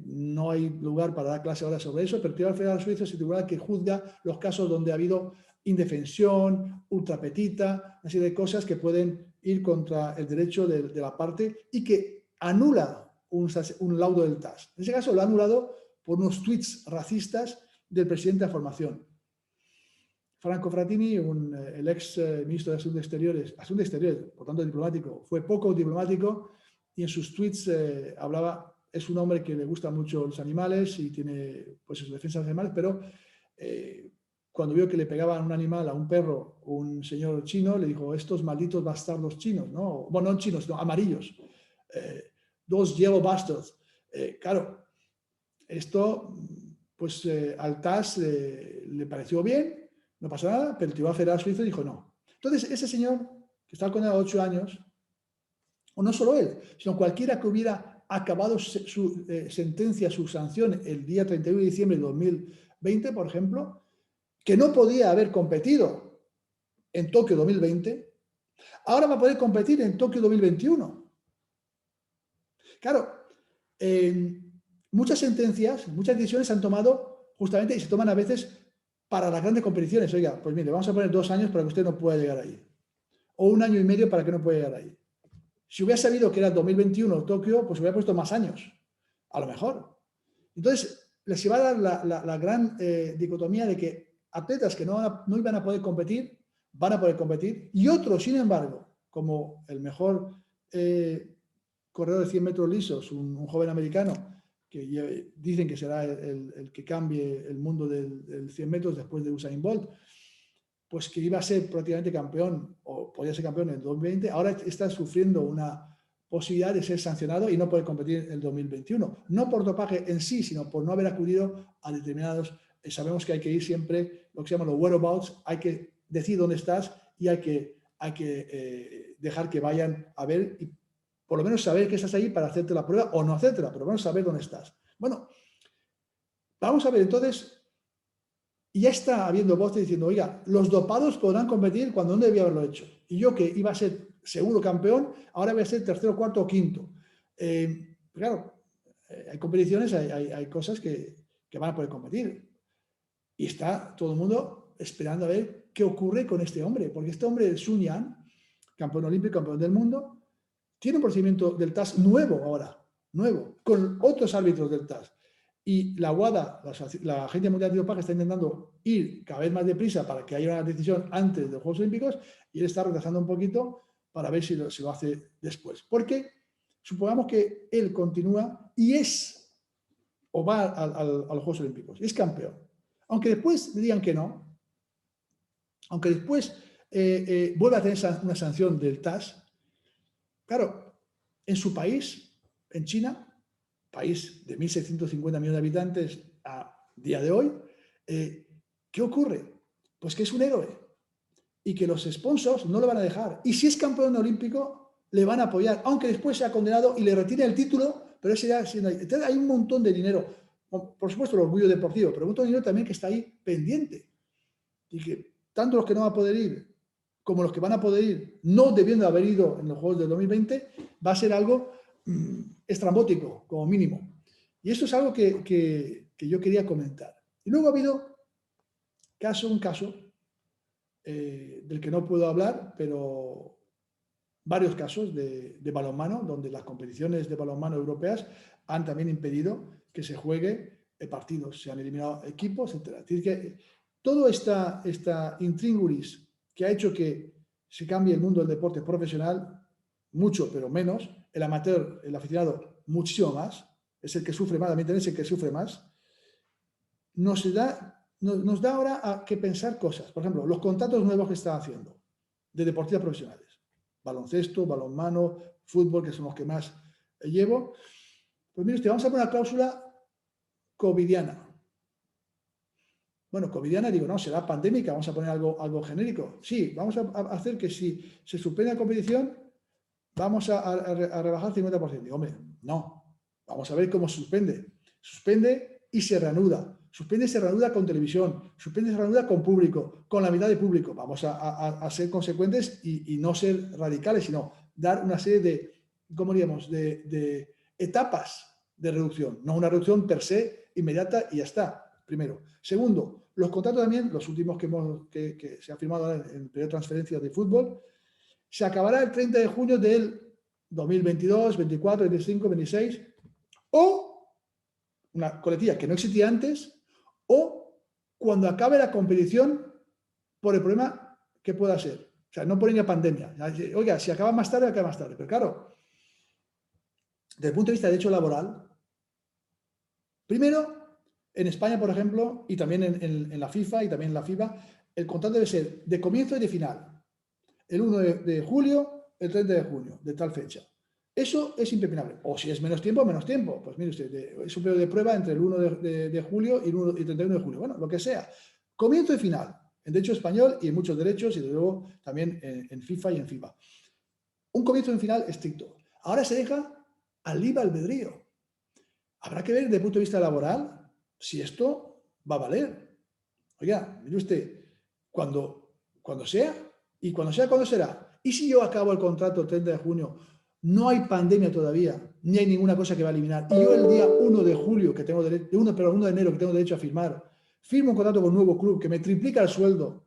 no hay lugar para dar clase ahora sobre eso, pero el Tribunal Federal Suizo es el tribunal que juzga los casos donde ha habido indefensión, ultrapetita, una serie de cosas que pueden ir contra el derecho de la parte y que anula un laudo del TAS. En ese caso lo ha anulado por unos tweets racistas del presidente de la formación. Franco Frattini, el ex ministro de Asuntos Exteriores, por tanto diplomático, fue poco diplomático y en sus tweets hablaba, es un hombre que le gustan mucho los animales y tiene pues su defensa de los animales, pero cuando vio que le pegaban un animal a un perro, un señor chino, le dijo, estos malditos bastardos chinos, ¿no? Bueno, no chinos, no, amarillos. Those yellow bastards. Claro, esto pues al TAS le pareció bien, no pasa nada, pero el Tribunal Federal Suizo dijo no. Entonces, ese señor, que está condenado a 8 años, o no solo él, sino cualquiera que hubiera acabado su sentencia, su sanción, el día 31 de diciembre de 2020, por ejemplo, que no podía haber competido en Tokio 2020, ahora va a poder competir en Tokio 2021. Claro, muchas sentencias, muchas decisiones se han tomado justamente y se toman a veces para las grandes competiciones. Oiga, pues mire, vamos a poner 2 años para que usted no pueda llegar ahí. O 1 año y medio para que no pueda llegar ahí. Si hubiera sabido que era 2021 Tokio, pues hubiera puesto más años. A lo mejor. Entonces, les iba a dar la gran dicotomía de que atletas que no iban a poder competir, van a poder competir. Y otros, sin embargo, como el mejor corredor de 100 metros lisos, un joven americano, que dicen que será el que cambie el mundo del 100 metros después de Usain Bolt, pues que iba a ser prácticamente campeón, o podía ser campeón en el 2020, ahora está sufriendo una posibilidad de ser sancionado y no poder competir en el 2021. No por dopaje en sí, sino por no haber acudido a determinados... sabemos que hay que ir siempre, lo que se llama los whereabouts, hay que decir dónde estás y hay que dejar que vayan a ver y por lo menos saber que estás ahí para hacerte la prueba o no hacértela, pero por lo menos saber dónde estás. Bueno, vamos a ver entonces, y ya está habiendo voces diciendo, oiga, los dopados podrán competir cuando no debía haberlo hecho. Y yo que iba a ser seguro campeón, ahora voy a ser tercero, cuarto o quinto. Claro, hay competiciones, hay cosas que van a poder competir. Y está todo el mundo esperando a ver qué ocurre con este hombre, porque este hombre, Sun Yan, campeón olímpico, campeón del mundo, tiene un procedimiento del TAS nuevo ahora, nuevo, con otros árbitros del TAS. y la WADA, la Agencia Mundial Antidopaje, está intentando ir cada vez más deprisa para que haya una decisión antes de los Juegos Olímpicos, y él está retrasando un poquito para ver si lo hace después. Porque supongamos que él continúa y o va a los Juegos Olímpicos, es campeón. Aunque después le digan que no, aunque después vuelva a tener una sanción del TAS, claro, en su país, en China, país de 1.650 millones de habitantes a día de hoy, ¿qué ocurre? Pues que es un héroe y que los sponsors no lo van a dejar. Y si es campeón olímpico, le van a apoyar, aunque después sea condenado y le retire el título, pero ese ya... Entonces hay un montón de dinero, por supuesto el orgullo deportivo, pero un montón de dinero también que está ahí pendiente. Y que tanto los que no van a poder ir como los que van a poder ir, no debiendo haber ido en los Juegos del 2020, va a ser algo estrambótico, como mínimo. Y esto es algo que yo quería comentar. Y luego ha habido un caso del que no puedo hablar, pero varios casos de balonmano, donde las competiciones de balonmano europeas han también impedido que se juegue partidos, se han eliminado equipos, etc. Es decir, que todo esta intríngulis que ha hecho que se cambie el mundo del deporte profesional, mucho pero menos, el amateur, el aficionado, muchísimo más, es el que sufre más, a mi interés es el que sufre más, nos da ahora a que pensar cosas. Por ejemplo, los contratos nuevos que están haciendo de deportistas profesionales, baloncesto, balonmano, fútbol, que son los que más llevo. Pues mire usted, vamos a poner una cláusula covidiana. Bueno, covidiana, digo, no, será pandémica, vamos a poner algo genérico. Sí, vamos a hacer que si se suspende la competición, vamos a rebajar el 50%. Digo, hombre, no, vamos a ver cómo se suspende. Suspende y se reanuda. Suspende y se reanuda con televisión. Suspende y se reanuda con público, con la mitad de público. Vamos a ser consecuentes y no ser radicales, sino dar una serie de, ¿cómo diríamos?, de etapas de reducción. No una reducción per se inmediata y ya está, primero. Segundo, los contratos también, los últimos que se ha firmado en el periodo de transferencias de fútbol, se acabará el 30 de junio del 2022, 24, 25, 26, o una coletilla que no existía antes, o cuando acabe la competición por el problema que pueda ser. O sea, no por una pandemia. Oiga, si acaba más tarde, acaba más tarde. Pero claro, desde el punto de vista de derecho laboral, primero, en España, por ejemplo, y también en la FIFA y también en la FIBA, el contrato debe ser de comienzo y de final. El 1 de julio, el 30 de junio, de tal fecha. Eso es impepinable. O si es menos tiempo, menos tiempo. Pues mire usted, es un periodo de prueba entre el 1 de julio y el 31 de julio. Bueno, lo que sea. Comienzo y final. En derecho español y en muchos derechos, y desde luego también en FIFA y en FIBA. Un comienzo y un final estricto. Ahora se deja al libre albedrío. Habrá que ver desde el punto de vista laboral si esto va a valer. Oiga, mire usted, cuando sea, y cuando sea, ¿cuándo será? ¿Y si yo acabo el contrato el 30 de junio, no hay pandemia todavía, ni hay ninguna cosa que va a eliminar, y yo el día 1 de julio, que tengo derecho, 1 de enero que tengo derecho a firmar, firmo un contrato con un nuevo club que me triplica el sueldo,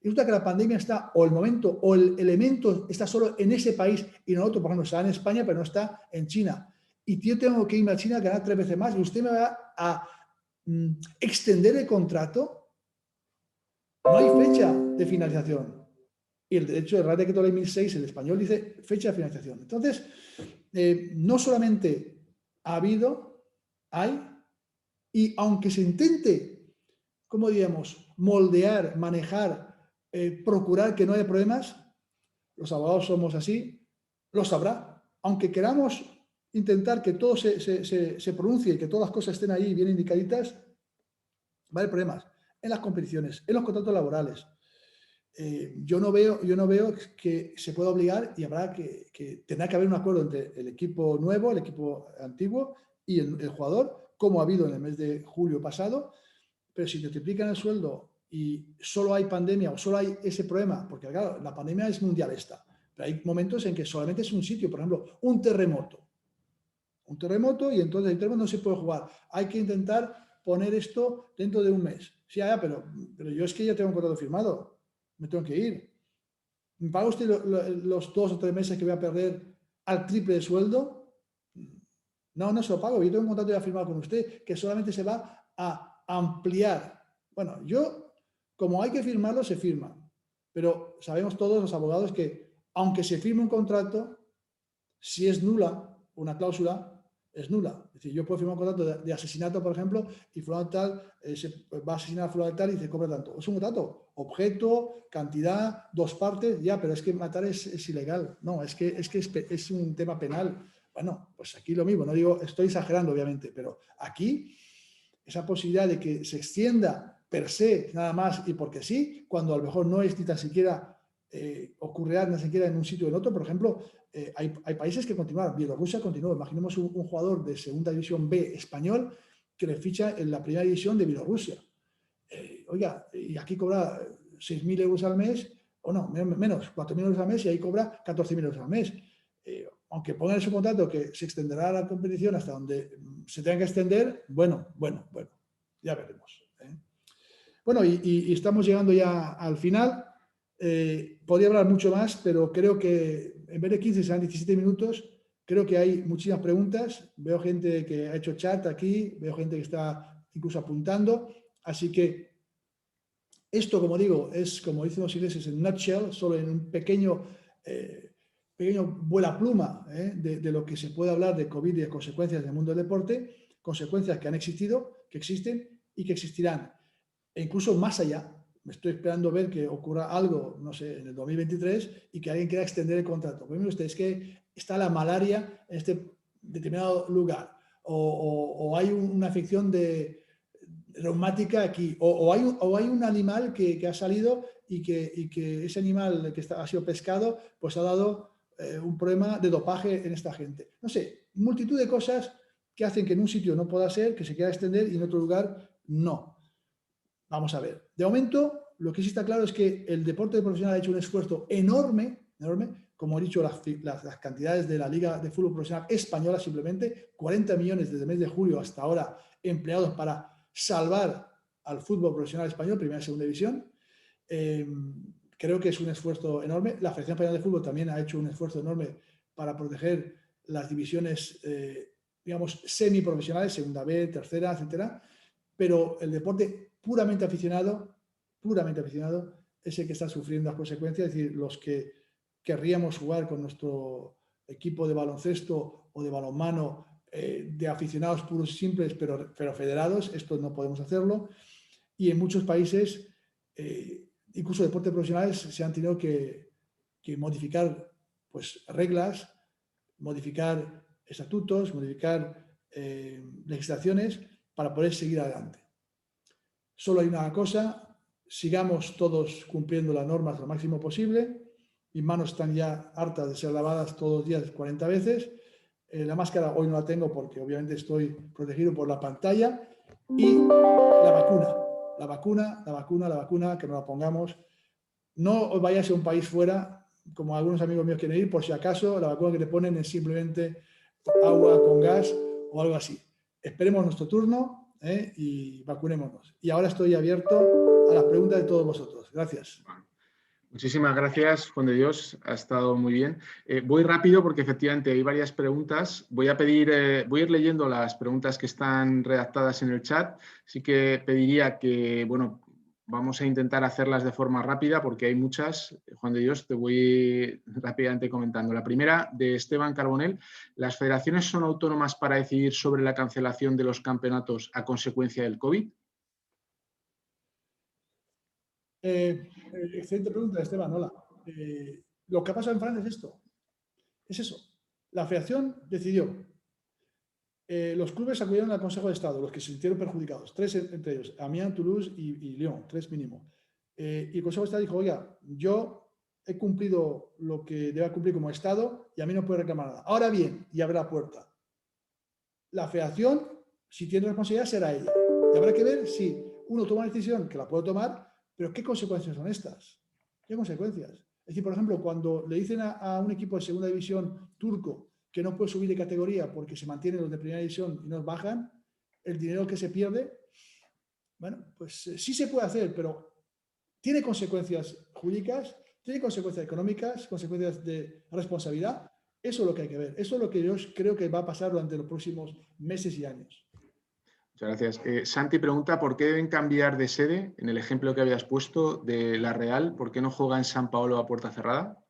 y resulta que la pandemia está, o el momento, o el elemento está solo en ese país, y nosotros, por ejemplo, está en España, pero no está en China, y yo tengo que irme a China a ganar 3 veces más, y usted me va a extender el contrato. No hay fecha de finalización. Y el derecho de Real Decreto Ley 1006, el español, dice fecha de finalización. Entonces, no solamente ha habido, hay, y aunque se intente, ¿cómo diríamos?, moldear, manejar, procurar que no haya problemas, los abogados somos así, lo sabrá. Aunque queramos intentar que todo se pronuncie y que todas las cosas estén ahí bien indicaditas, va a haber problemas en las competiciones, en los contratos laborales. Yo no veo que se pueda obligar, y tendrá que haber un acuerdo entre el equipo nuevo, el equipo antiguo y el jugador, como ha habido en el mes de julio pasado. Pero si te triplican el sueldo y solo hay pandemia o solo hay ese problema, porque claro, la pandemia es mundial esta, pero hay momentos en que solamente es un sitio, por ejemplo, un terremoto, y entonces el terremoto no se puede jugar. Hay que intentar poner esto dentro de un mes. Sí, pero yo es que ya tengo un contrato firmado, me tengo que ir. ¿Me paga usted los 2 o 3 meses que voy a perder al triple de sueldo? No, no se lo pago. Yo tengo un contrato ya firmado con usted que solamente se va a ampliar. Bueno, como hay que firmarlo, se firma. Pero sabemos todos los abogados que, aunque se firme un contrato, si es nula una cláusula, es nula. Es decir, yo puedo firmar un contrato de asesinato, por ejemplo, y fulano tal se va a asesinar a fulano tal y se cobra tanto. Es un contrato, objeto, cantidad, dos partes, ya, pero es que matar es ilegal. No, es que es un tema penal. Bueno, pues aquí lo mismo, no digo, estoy exagerando obviamente, pero aquí esa posibilidad de que se extienda per se, nada más y porque sí, cuando a lo mejor no es ni tan siquiera ocurrirá ni siquiera en un sitio o en otro. Por ejemplo, hay países que continúan. Bielorrusia continúa. Imaginemos un jugador de segunda división B español que le ficha en la primera división de Bielorrusia. Oiga, y aquí cobra 6.000 euros al mes, o no, menos, 4.000 euros al mes, y ahí cobra 14.000 euros al mes. Aunque pongan en su contrato que se extenderá la competición hasta donde se tenga que extender, bueno, ya veremos. Bueno, y estamos llegando ya al final. Podría hablar mucho más, pero creo que en vez de 15 serán 17 minutos. Creo que hay muchísimas preguntas. Veo gente que ha hecho chat aquí, veo gente que está incluso apuntando. Así que esto, como digo, es, como dicen los ingleses, en nutshell, solo en un pequeño vuela pluma de lo que se puede hablar de COVID y de consecuencias del mundo del deporte, consecuencias que han existido, que existen y que existirán. E incluso más allá. Me estoy esperando ver que ocurra algo, no sé, en el 2023 y que alguien quiera extender el contrato. Pues mire usted, es que está la malaria en este determinado lugar o hay una afección reumática aquí o hay un animal que ha salido y que ese animal que ha sido pescado pues ha dado un problema de dopaje en esta gente. No sé, multitud de cosas que hacen que en un sitio no pueda ser, que se quiera extender y en otro lugar no. Vamos a ver. De momento, lo que sí está claro es que el deporte profesional ha hecho un esfuerzo enorme, como he dicho, las cantidades de la Liga de Fútbol Profesional Española, simplemente 40 millones desde el mes de julio hasta ahora empleados para salvar al fútbol profesional español, primera y segunda división. Creo que es un esfuerzo enorme. La Federación Española de Fútbol también ha hecho un esfuerzo enorme para proteger las divisiones, digamos, semiprofesionales, segunda B, tercera, etcétera. Pero el deporte puramente aficionado, es el que está sufriendo las consecuencias. Es decir, los que querríamos jugar con nuestro equipo de baloncesto o de balonmano de aficionados puros y simples, pero federados, esto no podemos hacerlo. Y en muchos países, incluso deportes profesionales, se han tenido que modificar pues, reglas, modificar estatutos, modificar legislaciones para poder seguir adelante. Solo hay una cosa, sigamos todos cumpliendo las normas lo máximo posible. Mis manos están ya hartas de ser lavadas todos los días 40 veces. La máscara hoy no la tengo porque obviamente estoy protegido por la pantalla. Y la vacuna, que nos la pongamos. No os vayáis a un país fuera, como algunos amigos míos quieren ir, por si acaso la vacuna que te ponen es simplemente agua con gas o algo así. Esperemos nuestro turno y vacunémonos. Y ahora estoy abierto a las preguntas de todos vosotros. Gracias. Muchísimas gracias, Juan de Dios, ha estado muy bien. Voy rápido porque efectivamente hay varias preguntas. Voy a ir leyendo las preguntas que están redactadas en el chat. Sí que pediría que, bueno, vamos a intentar hacerlas de forma rápida porque hay muchas. Juan de Dios, te voy rápidamente comentando. La primera, de Esteban Carbonell. ¿Las federaciones son autónomas para decidir sobre la cancelación de los campeonatos a consecuencia del COVID? Excelente pregunta, Esteban. Hola. Lo que ha pasado en Francia es esto. Es eso. La federación decidió. Los clubes acudieron al Consejo de Estado, los que se sintieron perjudicados. 3 entre ellos, Amiens, Toulouse y Lyon, 3 mínimo. Y el Consejo de Estado dijo, oiga, yo he cumplido lo que deba cumplir como Estado y a mí no puede reclamar nada. Ahora bien, y abre la puerta. La federación, si tiene responsabilidad, será ella. Y habrá que ver si uno toma una decisión, que la puede tomar, pero ¿qué consecuencias son estas? ¿Qué consecuencias? Es decir, por ejemplo, cuando le dicen a un equipo de segunda división turco que no puede subir de categoría porque se mantienen los de primera división y nos bajan, el dinero que se pierde, bueno, pues sí se puede hacer, pero tiene consecuencias jurídicas, tiene consecuencias económicas, consecuencias de responsabilidad. Eso es lo que hay que ver. Eso es lo que yo creo que va a pasar durante los próximos meses y años. Muchas gracias. Santi pregunta, ¿por qué deben cambiar de sede? En el ejemplo que habías puesto de la Real, ¿por qué no juega en San Paolo a puerta cerrada?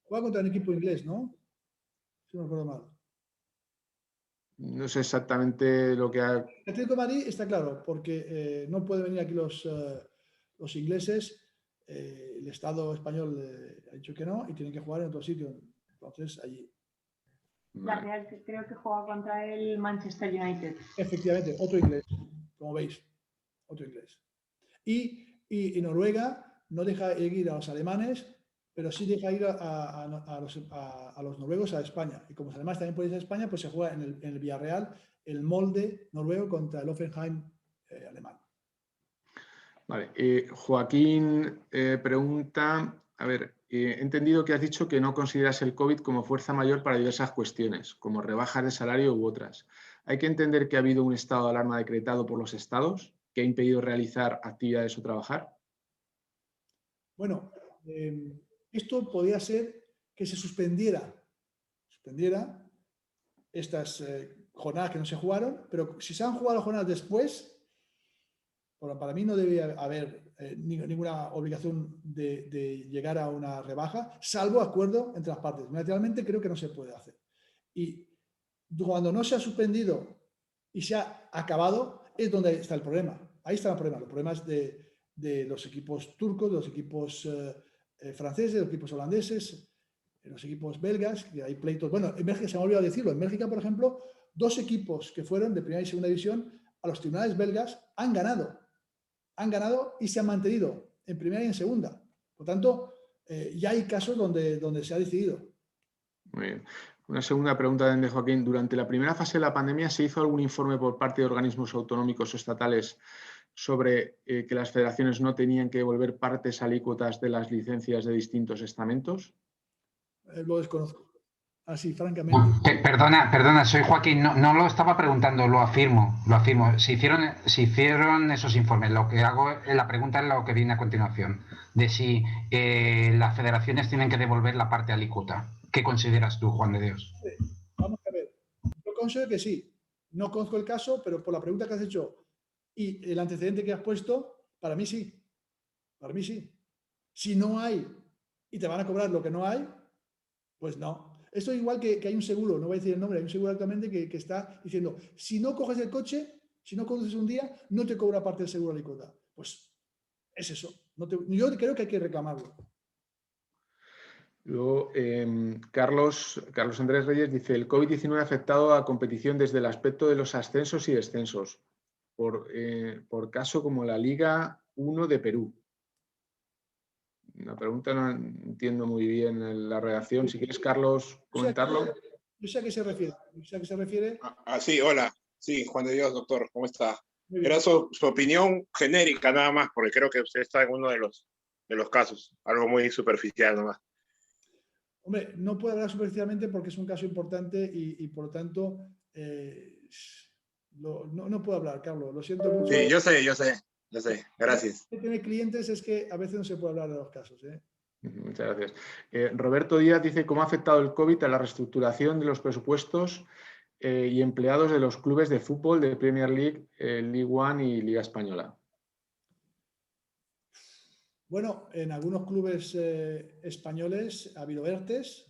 Juega contra un equipo inglés, ¿no? Si no recuerdo mal. No sé exactamente lo que ha... El Atlético de Madrid está claro, porque no pueden venir aquí los ingleses. El Estado español ha dicho que no y tienen que jugar en otro sitio. Entonces, allí. La Real creo que juega contra el Manchester United. Efectivamente, otro inglés, como veis, otro inglés. Y Noruega no deja ir a los alemanes, pero sí deja ir a los noruegos a España. Y como los alemanes también pueden ir a España, pues se juega en el Villarreal el Molde noruego contra el Hoffenheim alemán. Vale. Joaquín pregunta, a ver, he entendido que has dicho que no consideras el COVID como fuerza mayor para diversas cuestiones, como rebajas de salario u otras. ¿Hay que entender que ha habido un estado de alarma decretado por los estados que ha impedido realizar actividades o trabajar? Bueno, esto podría ser que se suspendiera estas jornadas que no se jugaron, pero si se han jugado las jornadas después, bueno, para mí no debe haber ninguna obligación de llegar a una rebaja, salvo acuerdo entre las partes. Naturalmente creo que no se puede hacer. Y cuando no se ha suspendido y se ha acabado, es donde está el problema. Ahí está el problema. Los problemas de los equipos turcos, de los equipos franceses, de los equipos holandeses, de los equipos belgas, que hay pleitos. Bueno, en Bélgica se me ha olvidado decirlo. En Bélgica, por ejemplo, 2 equipos que fueron de primera y segunda división a los tribunales belgas han ganado y se han mantenido en primera y en segunda. Por tanto, ya hay casos donde se ha decidido. Muy bien. Una segunda pregunta de Joaquín. ¿Durante la primera fase de la pandemia se hizo algún informe por parte de organismos autonómicos o estatales sobre que las federaciones no tenían que devolver partes alícuotas de las licencias de distintos estamentos? Lo desconozco. Así, francamente. Perdona, soy Joaquín. No lo estaba preguntando, lo afirmo. Se hicieron esos informes. Lo que hago, la pregunta es lo que viene a continuación, de si las federaciones tienen que devolver la parte alícuota. ¿Qué consideras tú, Juan de Dios? Vamos a ver. Yo considero que sí. No conozco el caso, pero por la pregunta que has hecho y el antecedente que has puesto, para mí sí. Para mí sí. Si no hay y te van a cobrar lo que no hay, pues no. Esto es igual que hay un seguro, no voy a decir el nombre, hay un seguro actualmente que está diciendo, si no coges el coche, si no conduces un día, no te cobra parte del seguro alícuota. Pues es eso. Yo creo que hay que reclamarlo. Luego, Carlos Andrés Reyes dice, el COVID-19 ha afectado a competición desde el aspecto de los ascensos y descensos, por caso como la Liga 1 de Perú. La pregunta no entiendo muy bien la redacción. Si quieres, Carlos, comentarlo. Yo sé a qué se refiere. Sí, hola. Sí, Juan de Dios, doctor, ¿cómo está? Muy Era bien. su opinión genérica nada más, porque creo que usted está en uno de los casos, algo muy superficial nomás. Hombre, no puedo hablar superficialmente porque es un caso importante y por lo tanto no puedo hablar, Carlos. Lo siento mucho. Sí, yo sé. Gracias. Tener clientes es que a veces no se puede hablar de los casos. Muchas gracias. Roberto Díaz dice, ¿cómo ha afectado el COVID a la reestructuración de los presupuestos y empleados de los clubes de fútbol de Premier League, League One y Liga Española? Bueno, en algunos clubes españoles ha habido ERTEs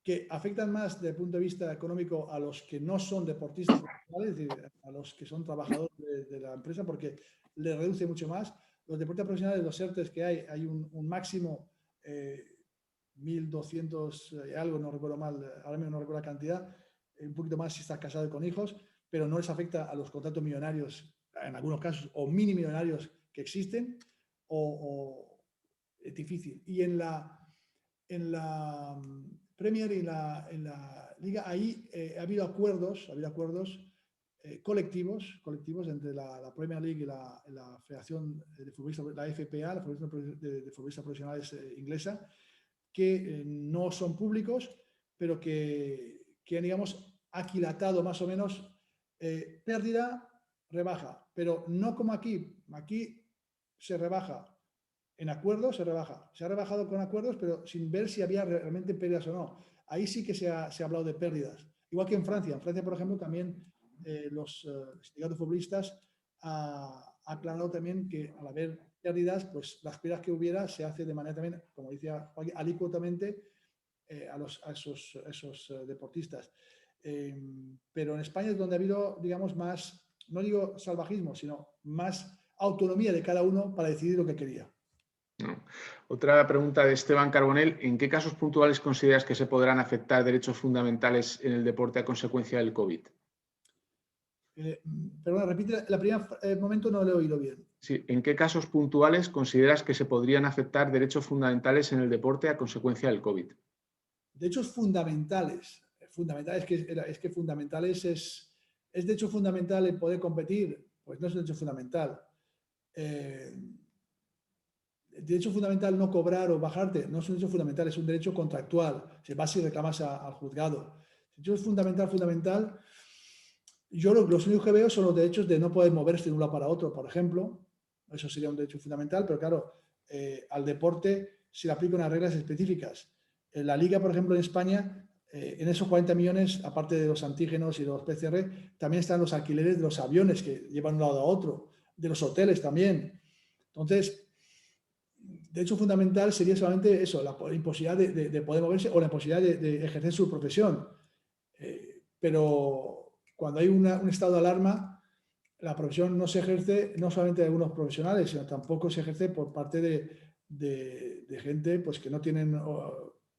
que afectan más desde el punto de vista económico a los que no son deportistas profesionales, es decir, a los que son trabajadores de la empresa, porque les reduce mucho más. Los deportistas profesionales, los ERTEs que hay un máximo 1.200 algo, no recuerdo mal, ahora mismo no recuerdo la cantidad, un poquito más si estás casado y con hijos, pero no les afecta a los contratos millonarios, en algunos casos, o mini millonarios que existen, o es difícil. Y en la Premier y en la Liga, ahí ha habido acuerdos colectivos entre la Premier League y la Federación de Futbolistas, la FPA, la Federación de Futbolistas Profesionales inglesa, que no son públicos, pero que han, digamos, aquilatado más o menos pérdida, rebaja, pero no como aquí. Aquí se rebaja En acuerdos se rebaja. Se ha rebajado con acuerdos, pero sin ver si había realmente pérdidas o no. Ahí sí que se ha hablado de pérdidas. Igual que en Francia. En Francia, por ejemplo, también los sindicatos futbolistas ha aclarado también que al haber pérdidas, pues las pérdidas que hubiera se hace de manera también, como decía Joaquín, alícuotamente a esos deportistas. Pero en España es donde ha habido, digamos, más, no digo salvajismo, sino más autonomía de cada uno para decidir lo que quería. No. Otra pregunta de Esteban Carbonell. ¿En qué casos puntuales consideras que se podrán afectar derechos fundamentales en el deporte a consecuencia del COVID? Perdona, repite, el primer momento no lo he oído bien. Sí, ¿en qué casos puntuales consideras que se podrían afectar derechos fundamentales en el deporte a consecuencia del COVID? Derechos fundamentales. Es que fundamentales es de hecho fundamental el poder competir. Pues no es un derecho fundamental. El derecho fundamental no cobrar o bajarte no es un derecho fundamental, es un derecho contractual. Se va si reclamas al juzgado. El derecho fundamental. Yo los únicos que veo son los derechos de no poder moverse de un lado para otro, por ejemplo. Eso sería un derecho fundamental, pero claro, al deporte se le aplican unas reglas específicas. En la Liga, por ejemplo, en España, en esos 40 millones, aparte de los antígenos y los PCR, también están los alquileres de los aviones que llevan de un lado a otro, de los hoteles también. Entonces, derecho fundamental sería solamente eso, la imposibilidad de poder moverse o la imposibilidad de ejercer su profesión. Pero cuando hay un estado de alarma, la profesión no se ejerce no solamente de algunos profesionales, sino tampoco se ejerce por parte de gente pues, que no tienen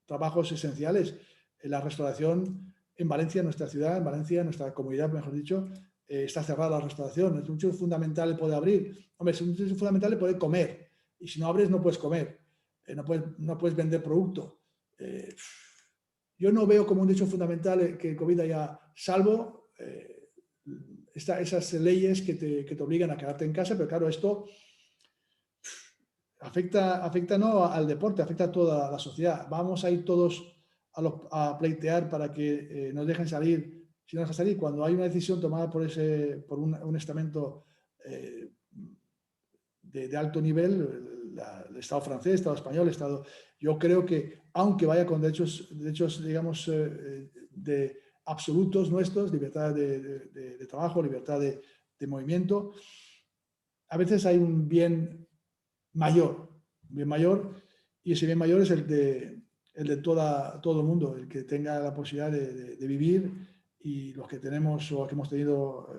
trabajos esenciales. La restauración en Valencia, nuestra ciudad, en Valencia, nuestra comunidad, mejor dicho, está cerrada la restauración. Es un derecho fundamental el poder abrir. Hombre, es un derecho fundamental el poder comer. Y si no abres, no puedes comer. No puedes vender producto. Yo no veo como un derecho fundamental que el COVID haya, salvo esas leyes que te obligan a quedarte en casa, pero claro, esto afecta no al deporte, afecta a toda la sociedad. Vamos a ir todos a pleitear para que nos dejen salir, si no nos dejan salir, cuando hay una decisión tomada por un estamento de alto nivel, el Estado francés, el Estado español, yo creo que, aunque vaya con derechos digamos, de absolutos nuestros, libertad de trabajo, libertad de movimiento, a veces hay un bien mayor, y ese bien mayor es el de todo el mundo, el que tenga la posibilidad de vivir, y los que tenemos o que hemos tenido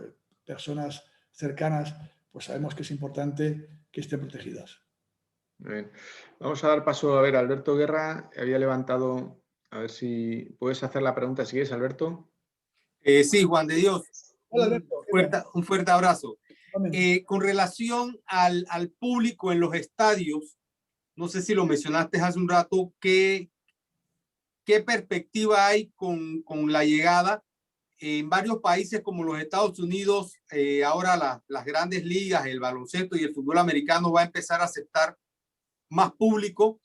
personas cercanas, pues sabemos que es importante que estén protegidas. Bien. Vamos a dar paso a ver, Alberto Guerra había levantado, a ver si puedes hacer la pregunta si quieres, Alberto. Sí, Juan de Dios. Hola, Alberto. Un fuerte abrazo. Con relación al público en los estadios, no sé si lo mencionaste hace un rato, ¿qué perspectiva hay con la llegada? En varios países como los Estados Unidos, ahora las grandes ligas, el baloncesto y el fútbol americano va a empezar a aceptar más público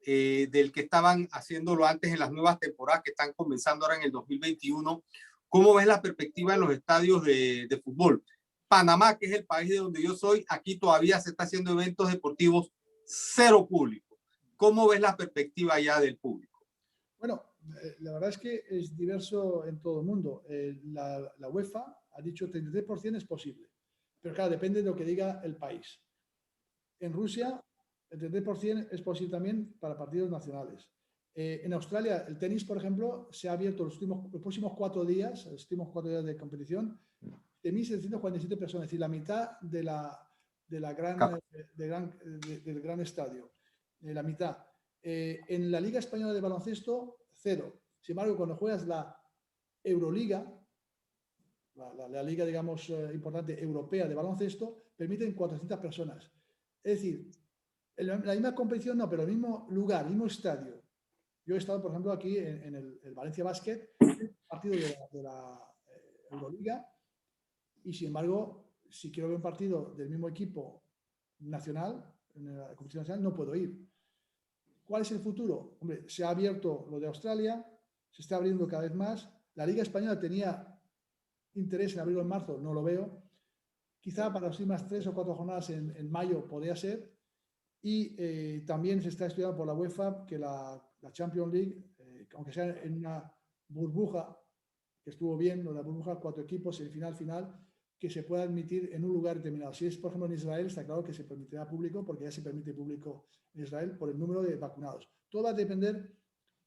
del que estaban haciéndolo antes en las nuevas temporadas que están comenzando ahora en el 2021. ¿Cómo ves la perspectiva en los estadios de fútbol? Panamá, que es el país de donde yo soy, aquí todavía se está haciendo eventos deportivos cero público. ¿Cómo ves la perspectiva ya del público? Bueno, la verdad es que es diverso en todo el mundo. La UEFA ha dicho que el 33% es posible, pero claro, depende de lo que diga el país. En Rusia, el 33% es posible también para partidos nacionales. En Australia, el tenis, por ejemplo, se ha abierto los próximos 4 días, los últimos 4 días de competición, de 1.747 personas, es decir, la mitad del gran estadio, la mitad. En la Liga Española de Baloncesto, 0. Sin embargo, cuando juegas la Euroliga, la liga, digamos, importante europea de baloncesto, permiten 400 personas. Es decir, la misma competición no, pero el mismo lugar, el mismo estadio. Yo he estado, por ejemplo, aquí en el Valencia Basket, partido de la Euroliga, y sin embargo, si quiero ver un partido del mismo equipo nacional, en la competición nacional, no puedo ir. ¿Cuál es el futuro? Hombre, se ha abierto lo de Australia, se está abriendo cada vez más. La Liga Española tenía interés en abrirlo en marzo, no lo veo. Quizá para las últimas 3 o 4 jornadas en mayo podría ser. Y también se está estudiando por la UEFA que la Champions League, aunque sea en una burbuja, que estuvo bien, la burbuja, 4 equipos, semifinal, final, que se pueda admitir en un lugar determinado. Si es, por ejemplo, en Israel, está claro que se permitirá público, porque ya se permite público en Israel por el número de vacunados. Todo va a depender,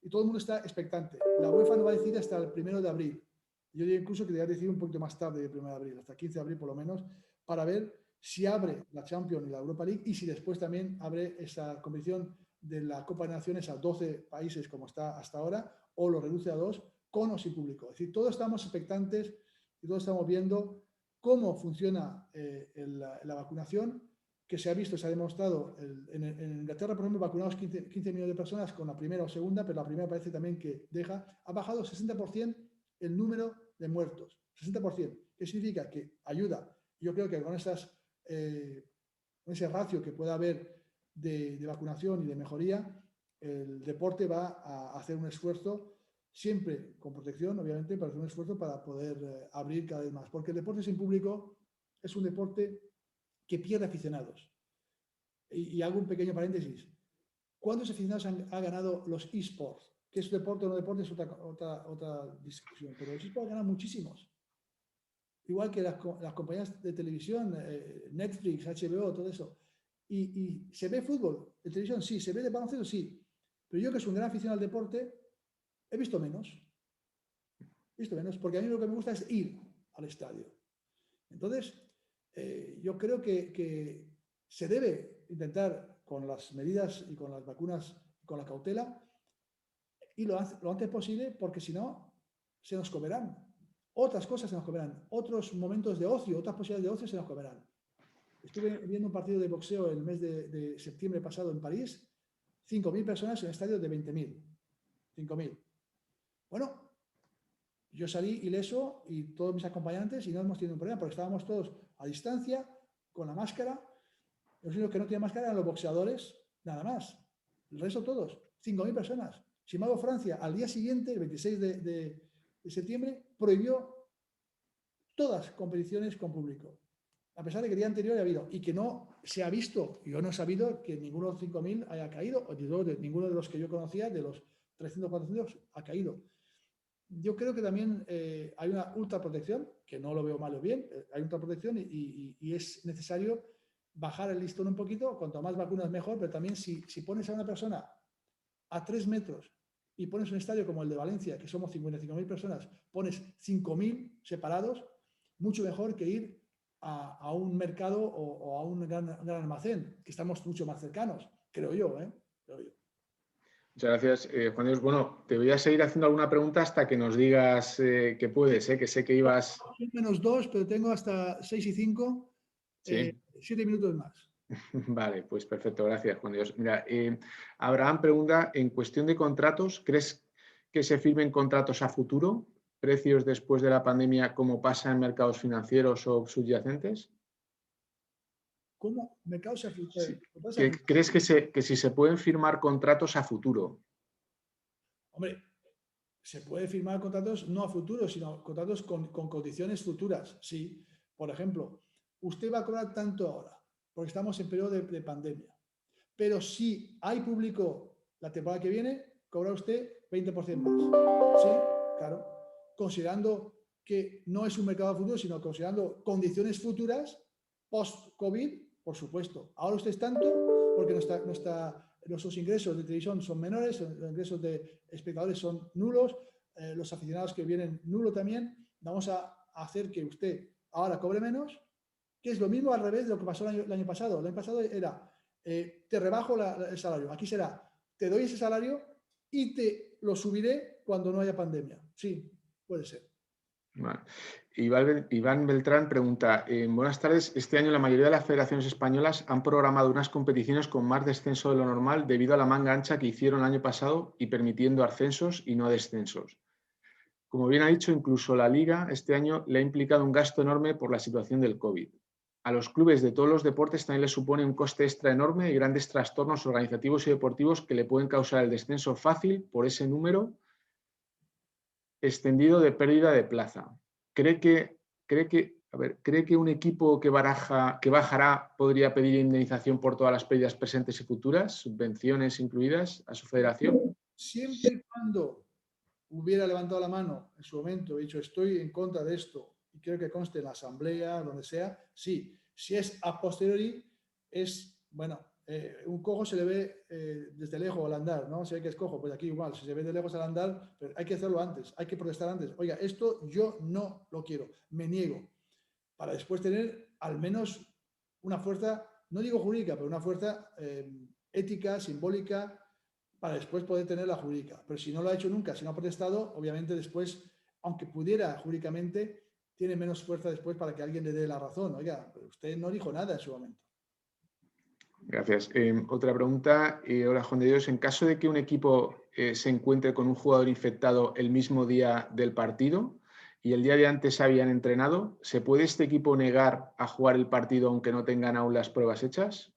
y todo el mundo está expectante. La UEFA no va a decidir hasta el 1 de abril. Yo diría incluso que debería decidir un poquito más tarde del 1 de abril, hasta 15 de abril por lo menos, para ver si abre la Champions y la Europa League y si después también abre esa competición de la Copa de Naciones a 12 países como está hasta ahora, o lo reduce a 2, con o sin público. Es decir, todos estamos expectantes y todos estamos viendo cómo funciona la vacunación, que se ha visto, se ha demostrado. En Inglaterra, por ejemplo, vacunados 15 millones de personas con la primera o segunda, pero la primera parece también que ha bajado 60% el número de muertos. 60%. ¿Qué significa? Que ayuda. Yo creo que con ese ratio que pueda haber de vacunación y de mejoría, el deporte va a hacer un esfuerzo, siempre con protección, obviamente, para hacer un esfuerzo para poder abrir cada vez más. Porque el deporte sin público es un deporte que pierde aficionados. Y hago un pequeño paréntesis. ¿Cuántos aficionados ha ganado los eSports? Que es deporte o no deporte es otra discusión. Pero los eSports ganan muchísimos. Igual que las compañías de televisión, Netflix, HBO, todo eso. Y se ve fútbol en televisión, sí. Se ve de baloncesto, sí. Pero yo, que soy un gran aficionado al deporte, he visto menos. Porque a mí lo que me gusta es ir al estadio. Entonces, yo creo que se debe intentar, con las medidas y con las vacunas, con la cautela, y lo antes posible, porque si no, se nos comerán. Otras cosas se nos comerán. Otros momentos de ocio, otras posibilidades de ocio se nos comerán. Estuve viendo un partido de boxeo el mes de septiembre pasado en París. 5.000 personas en un estadio de 20.000. 5.000. Bueno, yo salí ileso y todos mis acompañantes y no hemos tenido un problema porque estábamos todos a distancia, con la máscara. Los únicos que no tienen máscara eran los boxeadores, nada más. El resto todos, 5.000 personas. Sin embargo, Francia, al día siguiente, el 26 de septiembre, prohibió todas competiciones con público. A pesar de que el día anterior ha habido, y que no se ha visto, yo no he sabido que ninguno de los 5.000 haya caído, o ninguno de los que yo conocía, de los 300 400, ha caído. Yo creo que también hay una ultraprotección, que no lo veo mal o bien, hay ultraprotección y es necesario bajar el listón un poquito, cuanto más vacunas mejor, pero también si pones a una persona a 3 metros y pones un estadio como el de Valencia, que somos 55.000 personas, pones 5.000 separados, mucho mejor que ir a un mercado o a un gran almacén, que estamos mucho más cercanos, creo yo. Muchas gracias, Juan Dios. Bueno, te voy a seguir haciendo alguna pregunta hasta que nos digas que puedes, que sé que ibas... -2, pero tengo hasta 6 y 5, ¿Sí? 7 minutos más. Vale, pues perfecto, gracias, Juan Dios. Mira, Abraham pregunta, en cuestión de contratos, ¿crees que se firmen contratos a futuro? ¿Precios después de la pandemia como pasa en mercados financieros o subyacentes? ¿Cómo? ¿Mercados financieros? Sí. ¿Crees que si se pueden firmar contratos a futuro? Hombre, se puede firmar contratos no a futuro, sino contratos con condiciones futuras. Sí, por ejemplo, usted va a cobrar tanto ahora, porque estamos en periodo de pandemia. Pero si hay público la temporada que viene, cobra usted 20% más. Sí, claro. Considerando que no es un mercado a futuro, sino considerando condiciones futuras post-COVID, por supuesto. Ahora usted es tanto porque nuestros ingresos de televisión son menores, los ingresos de espectadores son nulos, los aficionados que vienen nulo también. Vamos a hacer que usted ahora cobre menos, que es lo mismo al revés de lo que pasó el año pasado. El año pasado era, te rebajo el salario. Aquí será, te doy ese salario y te lo subiré cuando no haya pandemia. Sí, puede ser. Vale. Iván Beltrán pregunta, buenas tardes, este año la mayoría de las federaciones españolas han programado unas competiciones con más descenso de lo normal debido a la manga ancha que hicieron el año pasado y permitiendo ascensos y no descensos. Como bien ha dicho, incluso la Liga este año le ha implicado un gasto enorme por la situación del COVID. A los clubes de todos los deportes también les supone un coste extra enorme y grandes trastornos organizativos y deportivos que le pueden causar el descenso fácil por ese número extendido de pérdida de plaza. ¿Cree que A ver, ¿cree que un equipo que bajará podría pedir indemnización por todas las pérdidas presentes y futuras, subvenciones incluidas, a su federación? Siempre y cuando hubiera levantado la mano en su momento y dicho estoy en contra de esto y quiero que conste en la asamblea, donde sea, sí. Si es a posteriori, es, bueno, un cojo se le ve desde lejos al andar, ¿no? Se ve que es cojo, pues aquí igual, si se ve de lejos al andar, pero hay que hacerlo antes, hay que protestar antes. Oiga, esto yo no lo quiero, me niego, para después tener al menos una fuerza, no digo jurídica, pero una fuerza ética, simbólica, para después poder tener la jurídica. Pero si no lo ha hecho nunca, si no ha protestado, obviamente después, aunque pudiera jurídicamente, tiene menos fuerza después para que alguien le dé la razón. Oiga, pero usted no dijo nada en su momento. Gracias. Otra pregunta. Hola, Juan de Dios. En caso de que un equipo se encuentre con un jugador infectado el mismo día del partido y el día de antes habían entrenado, ¿se puede este equipo negar a jugar el partido aunque no tengan aún las pruebas hechas?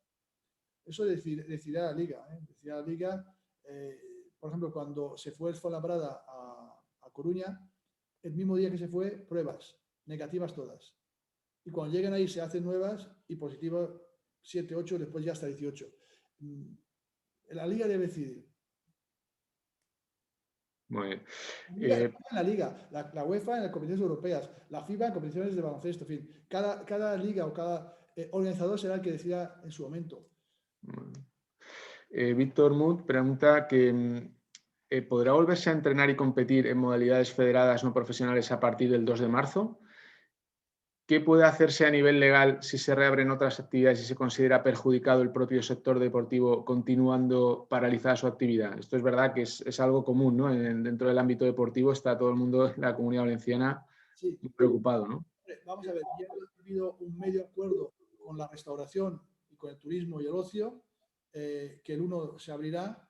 Eso decidirá la Liga. Decidirá la Liga. Por ejemplo, cuando se fue el Fuenlabrada a Coruña, el mismo día que se fue, pruebas, negativas todas. Y cuando llegan ahí se hacen nuevas y positivas 7, 8, después ya hasta 18. La Liga debe decidir. Muy bien. La Liga, la UEFA en las competiciones europeas, la FIBA en competiciones de baloncesto, en fin. Cada liga o cada organizador será el que decida en su momento. Víctor Muth pregunta que ¿podrá volverse a entrenar y competir en modalidades federadas no profesionales a partir del 2 de marzo? ¿Qué puede hacerse a nivel legal si se reabren otras actividades y se considera perjudicado el propio sector deportivo continuando paralizada su actividad? Esto es verdad que es algo común, ¿no? Dentro del ámbito deportivo está todo el mundo en la Comunidad Valenciana muy preocupado, ¿no? Vamos a ver, ya ha habido un medio acuerdo con la restauración y con el turismo y el ocio, que el 1 se abrirá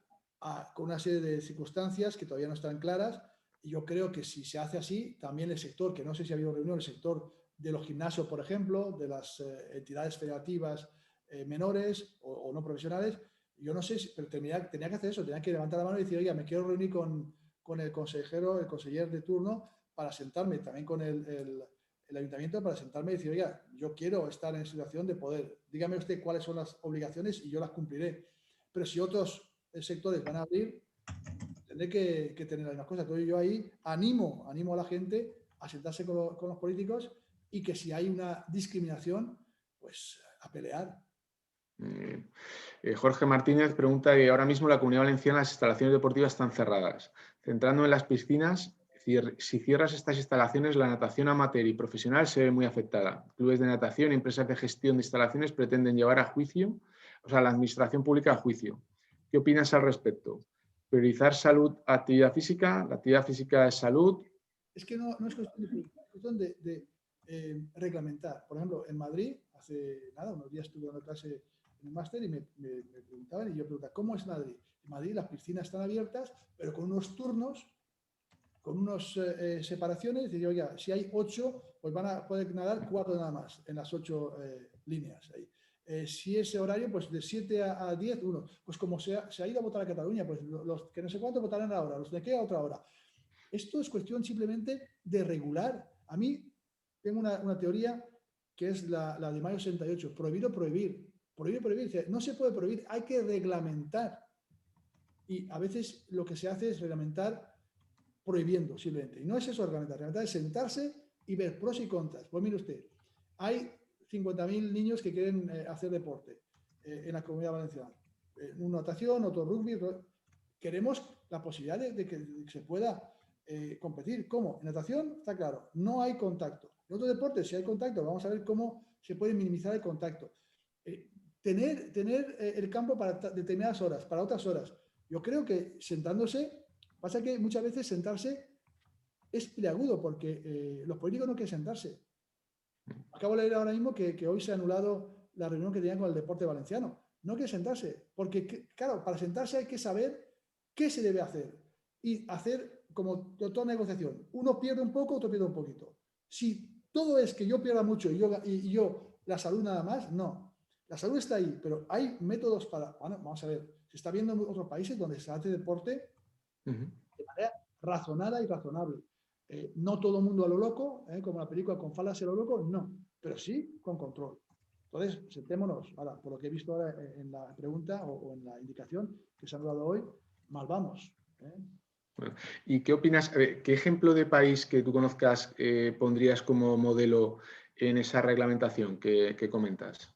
con una serie de circunstancias que todavía no están claras. Y yo creo que si se hace así, también el sector, que no sé si ha habido reunión, el sector de los gimnasios, por ejemplo, de las entidades federativas menores o no profesionales, yo no sé, pero tenía que hacer eso, tenía que levantar la mano y decir, oiga, me quiero reunir con el consejero, el conseller de turno, para sentarme también con el ayuntamiento, para sentarme y decir, oiga, yo quiero estar en situación de poder, dígame usted cuáles son las obligaciones y yo las cumpliré. Pero si otros sectores van a abrir, tendré que tener las mismas cosas. Entonces yo ahí animo a la gente a sentarse con los políticos y que si hay una discriminación, pues a pelear. Jorge Martínez pregunta que ahora mismo la Comunidad Valenciana las instalaciones deportivas están cerradas. Centrando en las piscinas, si cierras estas instalaciones, la natación amateur y profesional se ve muy afectada. Clubes de natación y empresas de gestión de instalaciones pretenden llevar a juicio, o sea, la administración pública a juicio. ¿Qué opinas al respecto? ¿Priorizar salud a actividad física? ¿La actividad física es salud? Es que no es cuestión de priorizar, es cuestión de reglamentar. Por ejemplo, en Madrid, hace nada, unos días estuve dando clase en un máster y me preguntaban, y yo preguntaba, ¿cómo es Madrid? En Madrid las piscinas están abiertas, pero con unos turnos, con unas separaciones, y digo, oiga, si hay 8, pues van a poder nadar 4 nada más en las 8 líneas ahí. Si ese horario, pues de 7 a 10, 1. Pues como se ha ido a votar a Cataluña, pues los que no sé cuánto votarán ahora, los de qué a otra hora. Esto es cuestión simplemente de regular. A mí tengo una teoría que es la de mayo 68, prohibir o prohibir. Prohibir, prohibir. No se puede prohibir, hay que reglamentar. Y a veces lo que se hace es reglamentar prohibiendo simplemente. Y no es eso reglamentar. Reglamentar es sentarse y ver pros y contras. Pues mire usted, hay 50.000 niños que quieren hacer deporte en la Comunidad Valenciana. Una natación, otro rugby. Queremos la posibilidad de que se pueda competir. ¿Cómo? En natación, está claro, no hay contacto. En otros deportes, si hay contacto, vamos a ver cómo se puede minimizar el contacto. Tener el campo para determinadas horas, para otras horas. Yo creo que sentándose, pasa que muchas veces sentarse es peleagudo porque los políticos no quieren sentarse. Acabo de leer ahora mismo que hoy se ha anulado la reunión que tenían con el deporte valenciano. No quiere sentarse, porque claro, para sentarse hay que saber qué se debe hacer y hacer como toda negociación. Uno pierde un poco, otro pierde un poquito. Si todo es que yo pierda mucho y yo la salud nada más, no. La salud está ahí, pero hay métodos para... Bueno, vamos a ver, se está viendo en otros países donde se hace deporte de manera razonada y razonable. No todo el mundo a lo loco, como la película con falas a lo loco, no, pero sí con control. Entonces, sentémonos, ahora, por lo que he visto ahora en la pregunta o en la indicación que se ha dado hoy, mal vamos. Bueno, ¿y qué opinas? ¿Qué ejemplo de país que tú conozcas pondrías como modelo en esa reglamentación que comentas?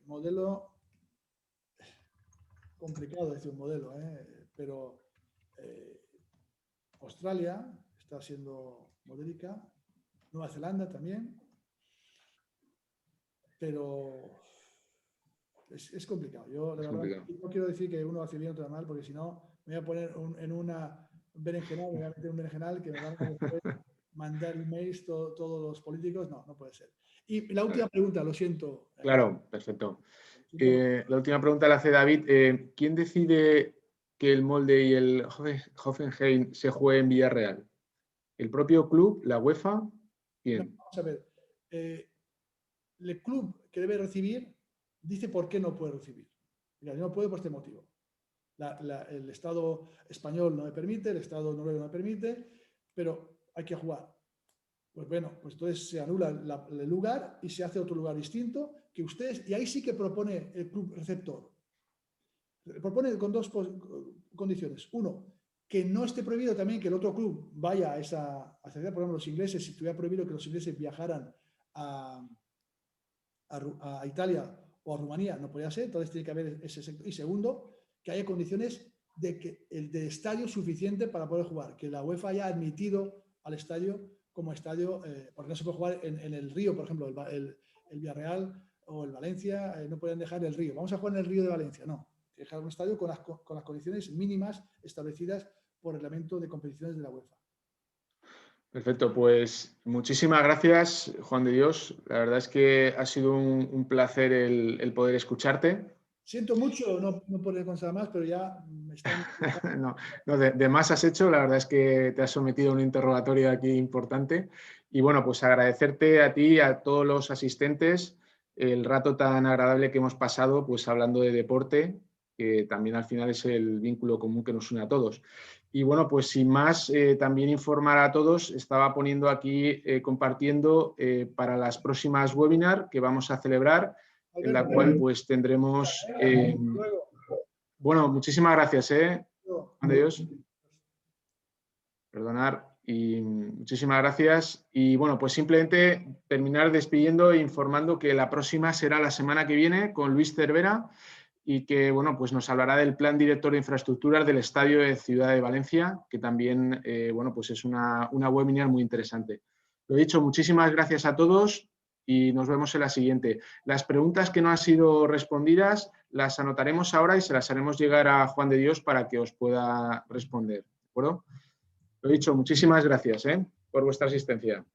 Modelo, complicado decir un modelo, pero Australia está siendo modélica, Nueva Zelanda también, pero es complicado. Yo, la verdad, no quiero decir que uno hace bien o otro mal, porque si no, me voy a poner en una berenjenal, me voy a meter un berenjenal que me van a después mandar emails todos los políticos. No, no puede ser. Y la última pregunta, lo siento. Claro, perfecto. La última pregunta la hace David. ¿Quién decide que el Molde y el Hoffenheim se juegue en Villarreal? ¿El propio club, la UEFA? ¿Quién? No, vamos a ver. El club que debe recibir dice por qué no puede recibir. Mira, no puede por este motivo. El Estado español no me permite, el Estado noruego no me permite, pero hay que jugar. Pues bueno, pues entonces se anula el lugar y se hace otro lugar distinto que ustedes, y ahí sí que propone el club receptor. Propone con dos condiciones. Uno, que no esté prohibido también que el otro club vaya a esa ciudad. Por ejemplo, los ingleses, si estuviera prohibido que los ingleses viajaran a Italia o a Rumanía, no podía ser, entonces tiene que haber ese sector. Y segundo, que haya condiciones de estadio suficiente para poder jugar, que la UEFA haya admitido al estadio como estadio, porque no se puede jugar en el Río, por ejemplo, el Villarreal o el Valencia, no pueden dejar el Río. Vamos a jugar en el Río de Valencia, no. Dejar un estadio con las condiciones mínimas establecidas por el reglamento de competiciones de la UEFA. Perfecto, pues muchísimas gracias, Juan de Dios. La verdad es que ha sido un placer el poder escucharte. Siento mucho no poder contar más, pero ya me están... no, de más has hecho. La verdad es que te has sometido a un interrogatorio aquí importante. Y bueno, pues agradecerte a ti y a todos los asistentes el rato tan agradable que hemos pasado pues hablando de deporte, que también al final es el vínculo común que nos une a todos. Y bueno, pues sin más, también informar a todos, estaba poniendo aquí, compartiendo para las próximas webinars que vamos a celebrar, en la cual pues tendremos... bueno, muchísimas gracias, Juan de Dios. Perdonar. Y muchísimas gracias. Y bueno, pues simplemente terminar despidiendo e informando que la próxima será la semana que viene con Luis Cervera y que bueno, pues nos hablará del plan director de infraestructuras del Estadio de Ciudad de Valencia, que también bueno, pues es una webinar muy interesante. Lo dicho, muchísimas gracias a todos y nos vemos en la siguiente. Las preguntas que no han sido respondidas las anotaremos ahora y se las haremos llegar a Juan de Dios para que os pueda responder. ¿De acuerdo? Lo dicho, muchísimas gracias por vuestra asistencia.